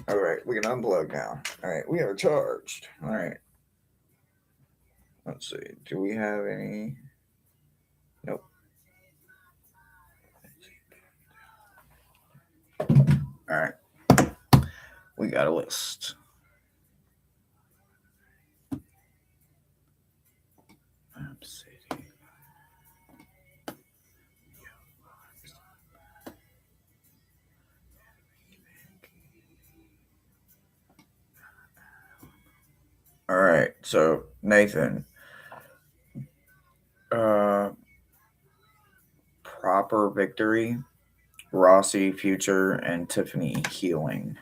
All right, we can unplug now. All right, we are charged. All right. Let's see. Do we have any? Nope. All right. We got a list. All right, so Nathan, proper victory, Rossi future, and Tiffany healing.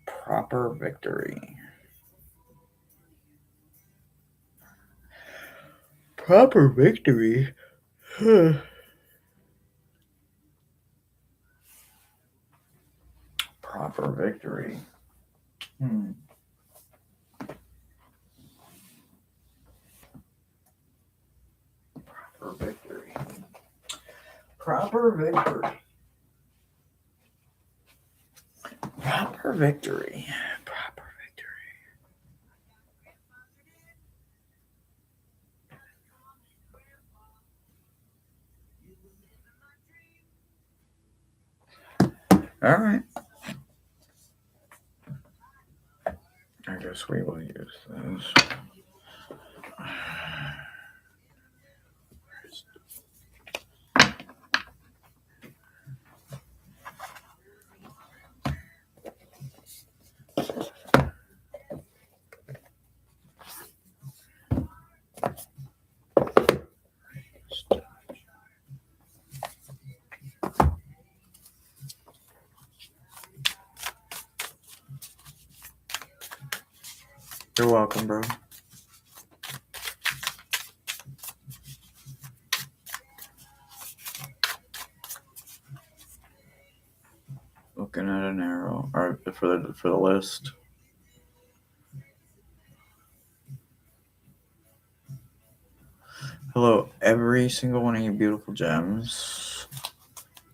Proper victory. Proper victory. Proper victory. Proper victory. Proper victory. Proper victory. Proper victory. All right. I guess we will use this. You're welcome, bro. Looking at an arrow or for the list. Hello, every single one of you beautiful gems.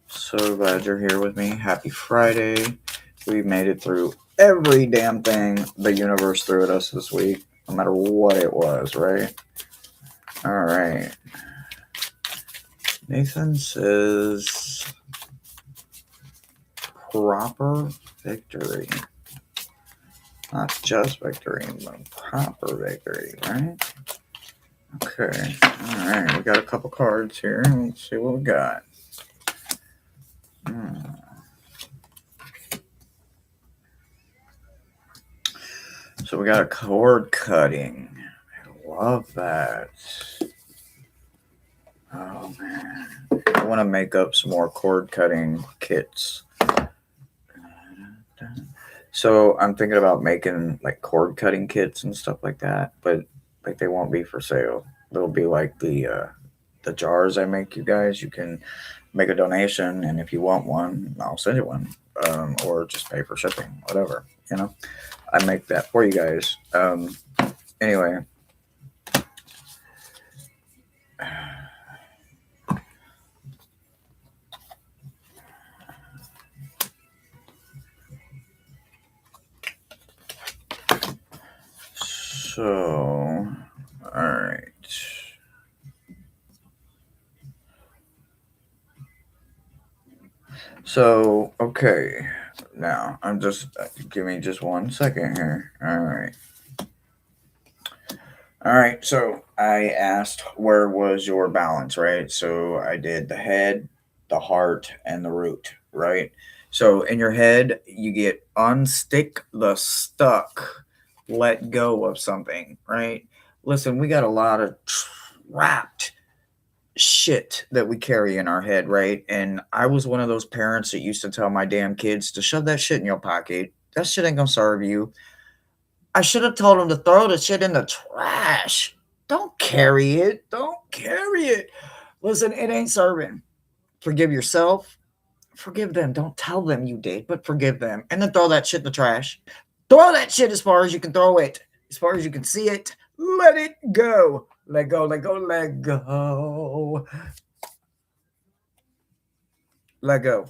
So glad you're here with me. Happy Friday. We made it through every damn thing the universe threw at us this week, no matter what it was, right? All right. Nathan says proper victory. Not just victory, but proper victory, right? Okay. All right. We got a couple cards here. Let's see what we got. So we got a cord cutting. I love that. Oh, man. I want to make up some more cord cutting kits. So I'm thinking about making like cord cutting kits and stuff like that, but like they won't be for sale. They'll be like the jars I make you guys. You can make a donation, and if you want one, I'll send you one, or just pay for shipping, whatever. You know, I make that for you guys. Anyway. So, all right. So, okay. Now, give me just 1 second here. All right. All right. So, I asked where was your balance, right? So, I did the head, the heart, and the root, right? So, in your head, you get unstick the stuck, let go of something, right? Listen, we got a lot of trapped shit that we carry in our head, right? And I was one of those parents that used to tell my damn kids to shove that shit in your pocket. That shit ain't gonna serve you. I should have told them to throw the shit in the trash. Don't carry it. Don't carry it. Listen, it ain't serving. Forgive yourself. Forgive them. Don't tell them you did, but forgive them. And then throw that shit in the trash. Throw that shit as far as you can throw it. As far as you can see it. Let it go. Let go, let go, let go. Let go.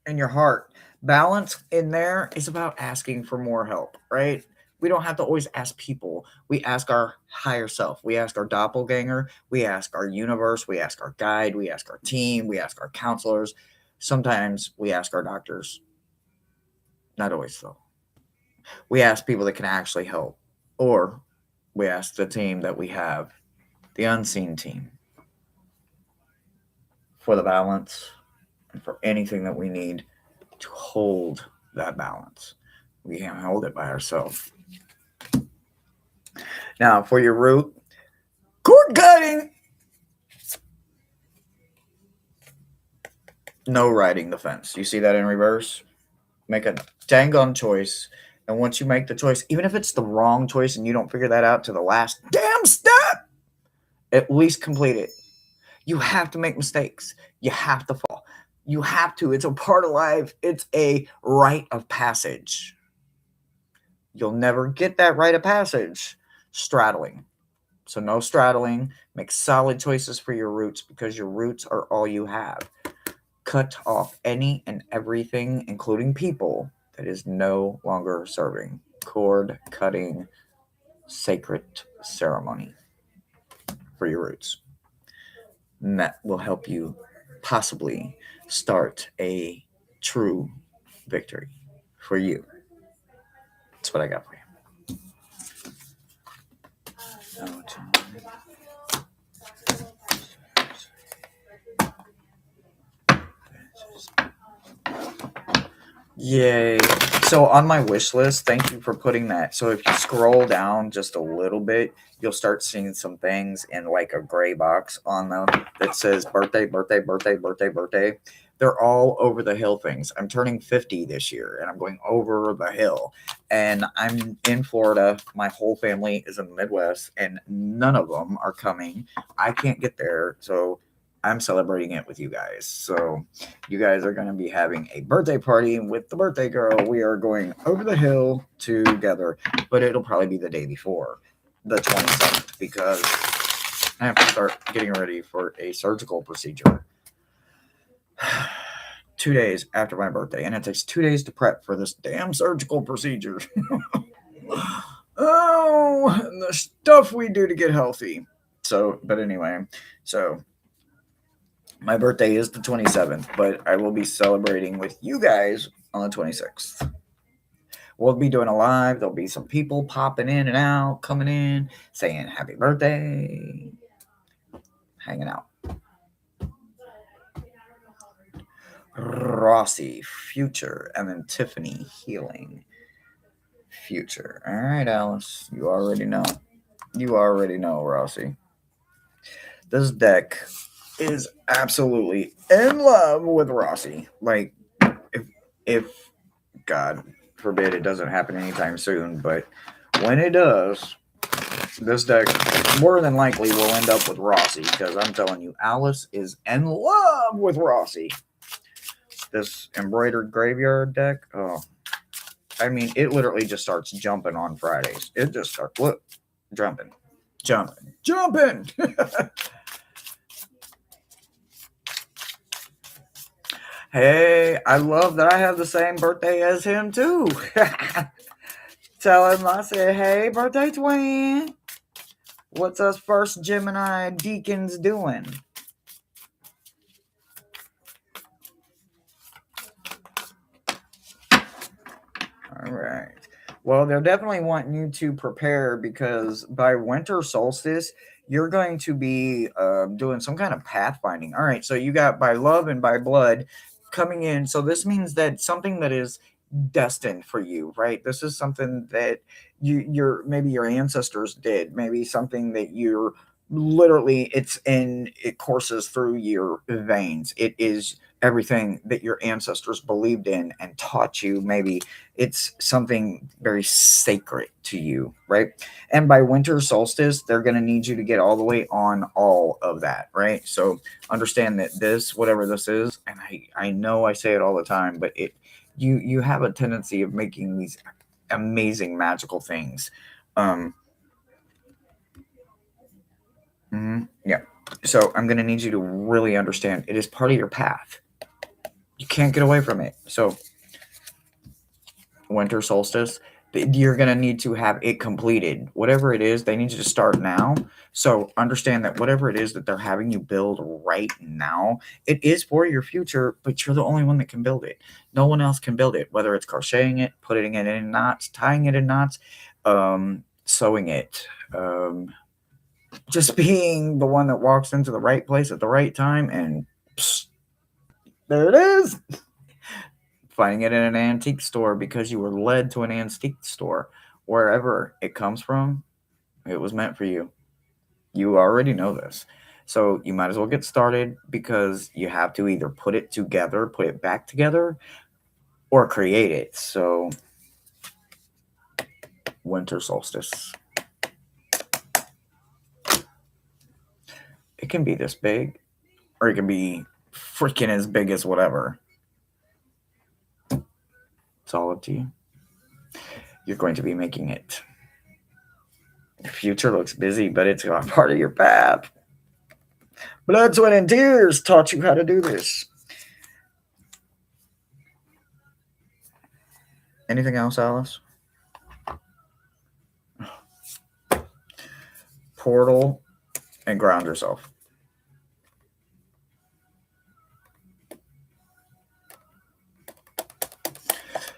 In your heart. Balance in there is about asking for more help, right? We don't have to always ask people. We ask our higher self. We ask our doppelganger. We ask our universe. We ask our guide. We ask our team. We ask our counselors. Sometimes we ask our doctors. Not always, though. We ask people that can actually help. Or we ask the team that we have, the unseen team, for the balance and for anything that we need to hold that balance. We can't hold it by ourselves. Now, for your root, cord cutting. No riding the fence. You see that in reverse? Make a dang on choice. And once you make the choice, even if it's the wrong choice and you don't figure that out to the last damn step, at least complete it. You have to make mistakes. You have to fall. You have to. It's a part of life. It's a rite of passage. You'll never get that rite of passage straddling. So no straddling. Make solid choices for your roots because your roots are all you have. Cut off any and everything, including people, that is no longer serving. Cord cutting sacred ceremony for your roots. And that will help you possibly start a true victory for you. That's what I got for you. Yay. So on my wish list, thank you for putting that. So if you scroll down just a little bit, you'll start seeing some things in like a gray box on them that says birthday, birthday, birthday, birthday, birthday. They're all over the hill things. I'm turning 50 this year and I'm going over the hill. And I'm in Florida. My whole family is in the Midwest and none of them are coming. I can't get there. So I'm celebrating it with you guys. So you guys are going to be having a birthday party with the birthday girl. We are going over the hill together, but it'll probably be the day before, the 27th, because I have to start getting ready for a surgical procedure 2 days after my birthday, and it takes 2 days to prep for this damn surgical procedure. Oh, and the stuff we do to get healthy. So, but anyway, so my birthday is the 27th, but I will be celebrating with you guys on the 26th. We'll be doing a live. There'll be some people popping in and out, coming in, saying happy birthday, hanging out. Rossi, Future, and then Tiffany, Healing, Future. All right, Alice, you already know. You already know, Rossi. This deck is absolutely in love with Rossi. Like, if God forbid it doesn't happen anytime soon, but when it does, this deck more than likely will end up with Rossi because I'm telling you, Alice is in love with Rossi. This embroidered graveyard deck, oh, I mean, it literally just starts jumping on Fridays. It just starts, look, jumping, jumping, jumping. Hey, I love that I have the same birthday as him too. Tell him I said, hey, birthday twin. What's us first Gemini deacons doing? All right. Well, they're definitely wanting you to prepare because by winter solstice, you're going to be doing some kind of pathfinding. All right. So you got by love and by blood coming in. So this means that something that is destined for you, right? This is something that your maybe your ancestors did, maybe something that you're literally it courses through your veins. It is everything that your ancestors believed in and taught you. Maybe it's something very sacred to you, right? And by winter solstice, they're going to need you to get all the way on all of that, right? So understand that this, whatever this is, and I know I say it all the time, but you have a tendency of making these amazing magical things. Um, yeah. So I'm going to need you to really understand it is part of your path. You can't get away from it. So winter solstice, you're going to need to have it completed. Whatever it is, they need you to start now. So understand that whatever it is that they're having you build right now, it is for your future, but you're the only one that can build it. No one else can build it, whether it's crocheting it, putting it in knots, tying it in knots, sewing it, just being the one that walks into the right place at the right time and psst, there it is. Finding it in an antique store because you were led to an antique store. Wherever it comes from, it was meant for you. You already know this. So you might as well get started because you have to either put it together, put it back together, or create it. So, winter solstice. It can be this big, or it can be freaking as big as whatever. It's all up to you. You're going to be making it. The future looks busy, but it's a part of your path. Blood, sweat, and tears taught you how to do this. Anything else, Alice? Portal and ground yourself.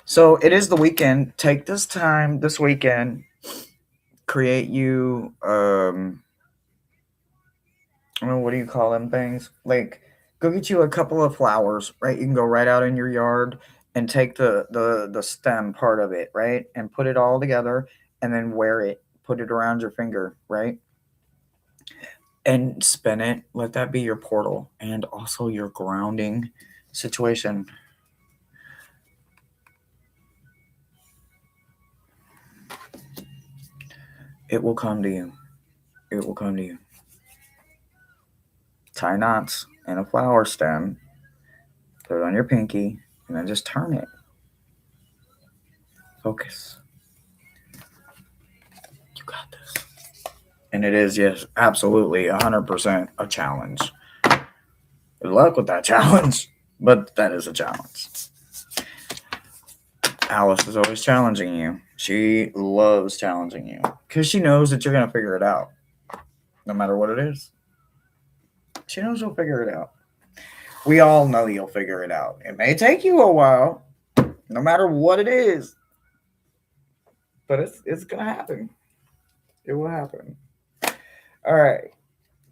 So it is the weekend. Take this time this weekend, create you I don't know, what do you call them things? Like, go get you a couple of flowers, right? You can go right out in your yard and take the stem part of it, right? And put it all together and then wear it. Put it around your finger, right? And spin it. Let that be your portal and also your grounding situation. It will come to you. It will come to you. Tie knots in a flower stem, put it on your pinky, and then just turn it. Focus. You got this. And it is, yes, absolutely 100% a challenge. Good luck with that challenge, but that is a challenge. Alice is always challenging you. She loves challenging you because she knows that you're going to figure it out no matter what it is. She knows you'll figure it out. We all know you'll figure it out. It may take you a while, no matter what it is, but it's going to happen. It will happen. All right.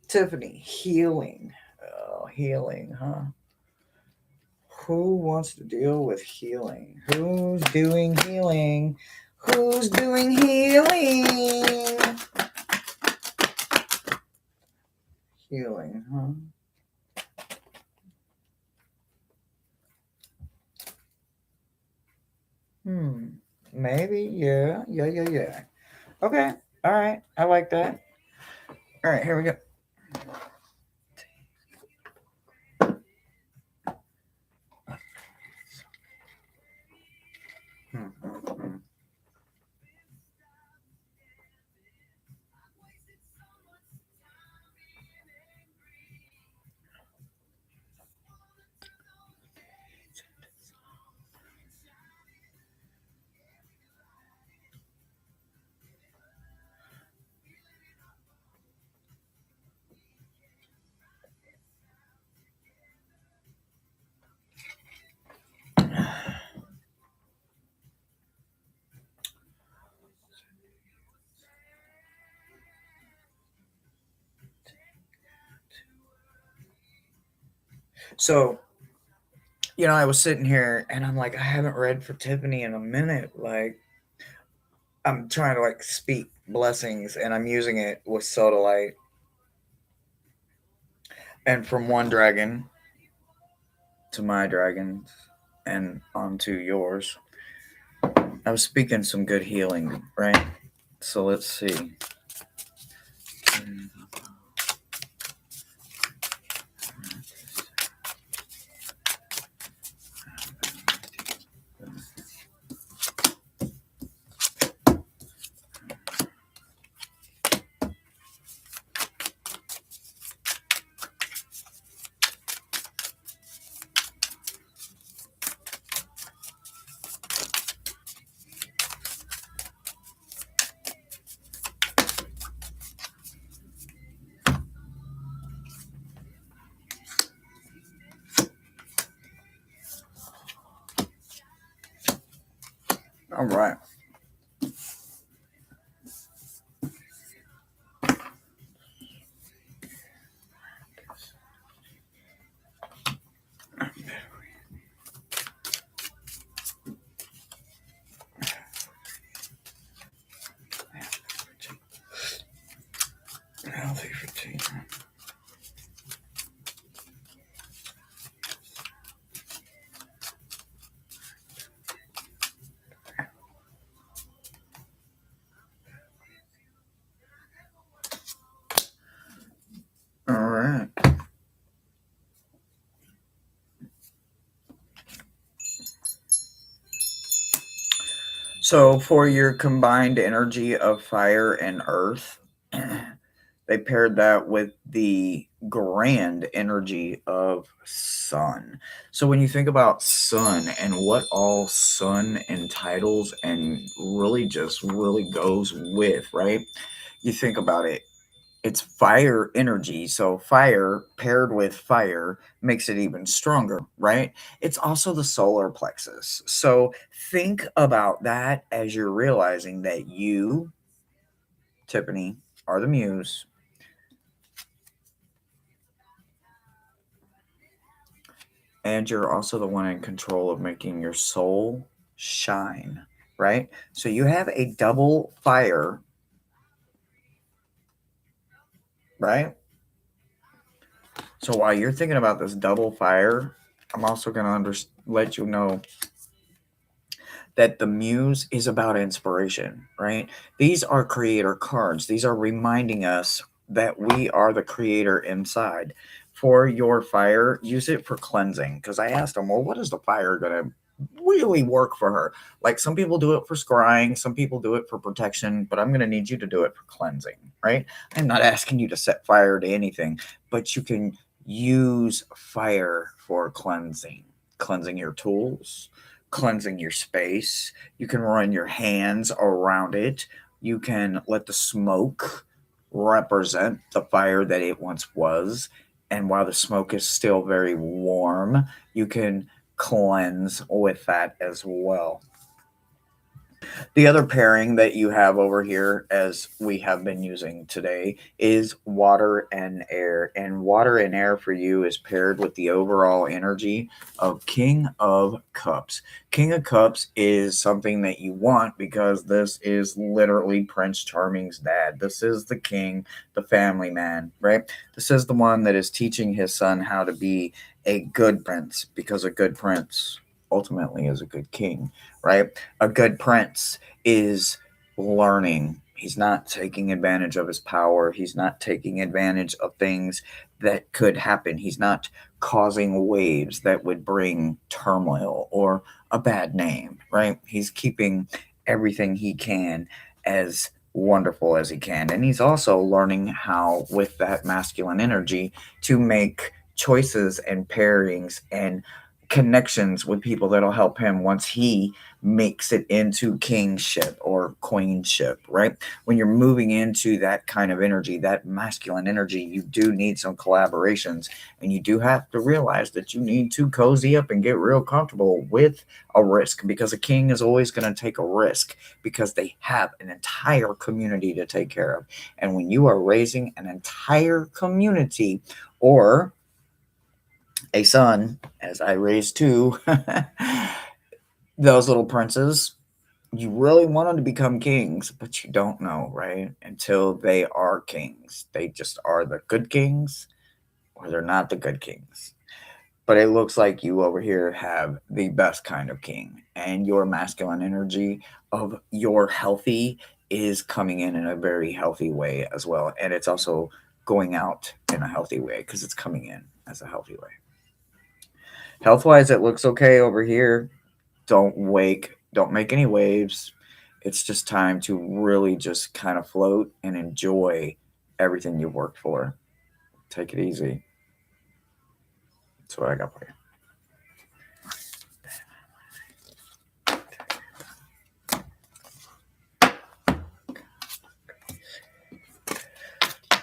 Tiffany, healing. Oh, healing, huh? Who wants to deal with healing? Who's doing healing? Who's doing healing? Healing, huh? Maybe, yeah. Okay, all right. I like that. All right, here we go. So, I was sitting here and I'm like, I haven't read for Tiffany in a minute. Like, I'm trying to like speak blessings and I'm using it with Sodalite. And from one dragon to my dragons and onto yours. I was speaking some good healing, right? So let's see. All right. Healthy routine. All right. So for your combined energy of fire and earth, they paired that with the grand energy of sun. So when you think about sun and what all sun entitles and really just really goes with, right? You think about it, it's fire energy. So fire paired with fire makes it even stronger, right? It's also the solar plexus. So think about that as you're realizing that you, Tiffany, are the muse. and you're also the one in control of making your soul shine, right? So you have a double fire, right? So while you're thinking about this double fire, I'm also going to let you know that the muse is about inspiration, right? These are creator cards. These are reminding us that we are the creator inside. For your fire, use it for cleansing. Because I asked them, well, what is the fire going to really work for her? Like some people do it for scrying, some people do it for protection, but I'm going to need you to do it for cleansing, right? I'm not asking you to set fire to anything, but you can use fire for cleansing your tools, cleansing your space. You can run your hands around it. You can let the smoke represent the fire that it once was. And while the smoke is still very warm, you can cleanse with that as well. The other pairing that you have over here, as we have been using today, is water and air. And water and air for you is paired with the overall energy of King of Cups. King of Cups is something that you want because this is literally Prince Charming's dad. This is the king, the family man, right? This is the one that is teaching his son how to be a good prince, because a good prince ultimately is a good king, right? A good prince is learning. He's not taking advantage of his power. He's not taking advantage of things that could happen. He's not causing waves that would bring turmoil or a bad name, right? He's keeping everything he can as wonderful as he can. And he's also learning how, with that masculine energy, to make choices and pairings and connections with people that'll help him once he makes it into kingship or queenship, right? When you're moving into that kind of energy, that masculine energy, you do need some collaborations, and you do have to realize that you need to cozy up and get real comfortable with a risk, because a king is always going to take a risk because they have an entire community to take care of. And when you are raising an entire community, or a son, as I raised two, those little princes, you really want them to become kings, but you don't know, right? Until they are kings. They just are the good kings, or they're not the good kings. But it looks like you over here have the best kind of king, and your masculine energy of your healthy is coming in a very healthy way as well. And it's also going out in a healthy way because it's coming in as a healthy way. Health wise, it looks okay over here. Don't make any waves. It's just time to really just kind of float and enjoy everything you've worked for. Take it easy. That's what I got for you.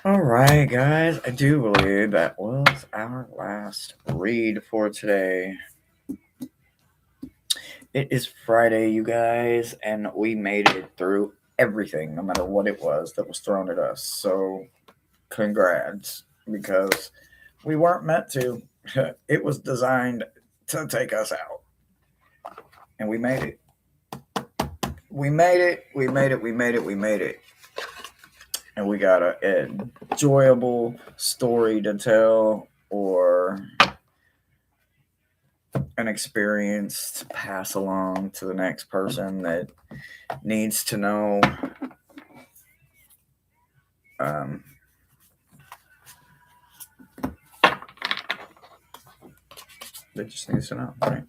All right, guys. I do believe that was our last read for today. It is Friday, you guys, and we made it through everything, no matter what it was that was thrown at us. So, congrats, because we weren't meant to. It was designed to take us out, and we made it. We made it. We made it. We made it. We made it. And we got an enjoyable story to tell, or an experience to pass along to the next person that needs to know. Um, They just needs to know, right?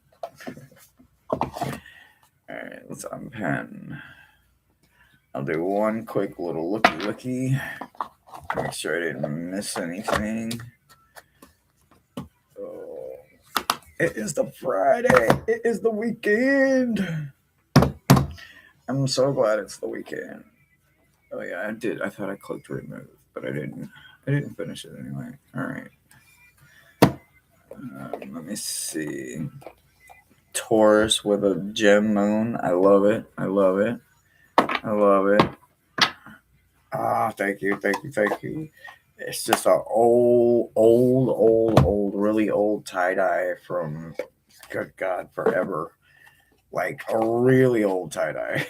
Alright, let's unpen. I'll do one quick little looky. Make sure I didn't miss anything. Oh, it is the Friday. It is the weekend. I'm so glad it's the weekend. Oh yeah, I did. I thought I clicked remove, but I didn't. I didn't finish it anyway. Alright. Let me see. Taurus with a gem moon. I love it. I love it. I love it. Thank you. It's just an old really old tie-dye from, good God, forever. Like a really old tie-dye.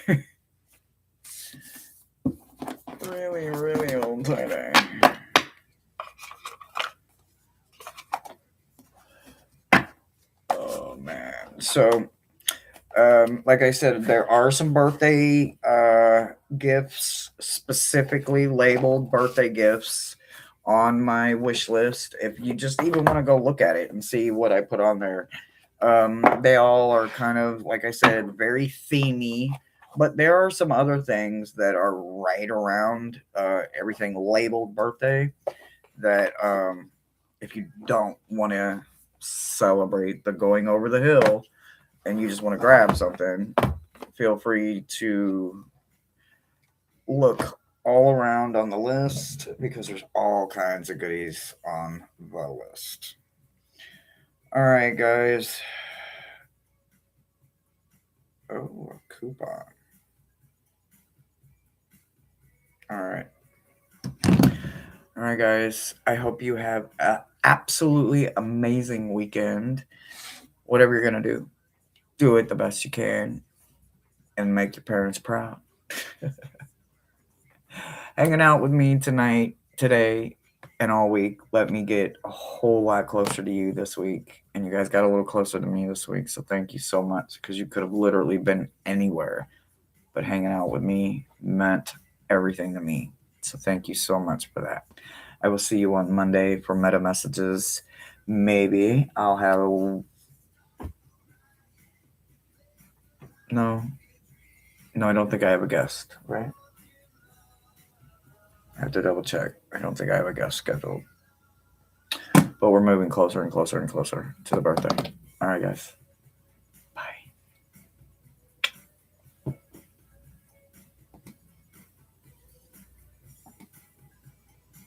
Really, really old tie-dye. Oh, man. So, like I said, there are some birthday gifts, specifically labeled birthday gifts, on my wish list. If you just even want to go look at it and see what I put on there, they all are kind of, like I said, very themey. But there are some other things that are right around everything labeled birthday that, if you don't want to celebrate the going over the hill and you just want to grab something, feel free to look all around on the list because there's all kinds of goodies on the list. All right, guys. Oh, a coupon. All right. All right, guys. I hope you have an absolutely amazing weekend. Whatever you're going to do it the best you can and make your parents proud. Hanging out with me today, and all week let me get a whole lot closer to you this week. And you guys got a little closer to me this week. So thank you so much, because you could have literally been anywhere, but hanging out with me meant everything to me. So thank you so much for that. I will see you on Monday for meta messages. Maybe I'll have no, I don't think I have a guest, right? I have to double check. I don't think I have a guest scheduled. But we're moving closer and closer and closer to the birthday. All right, guys.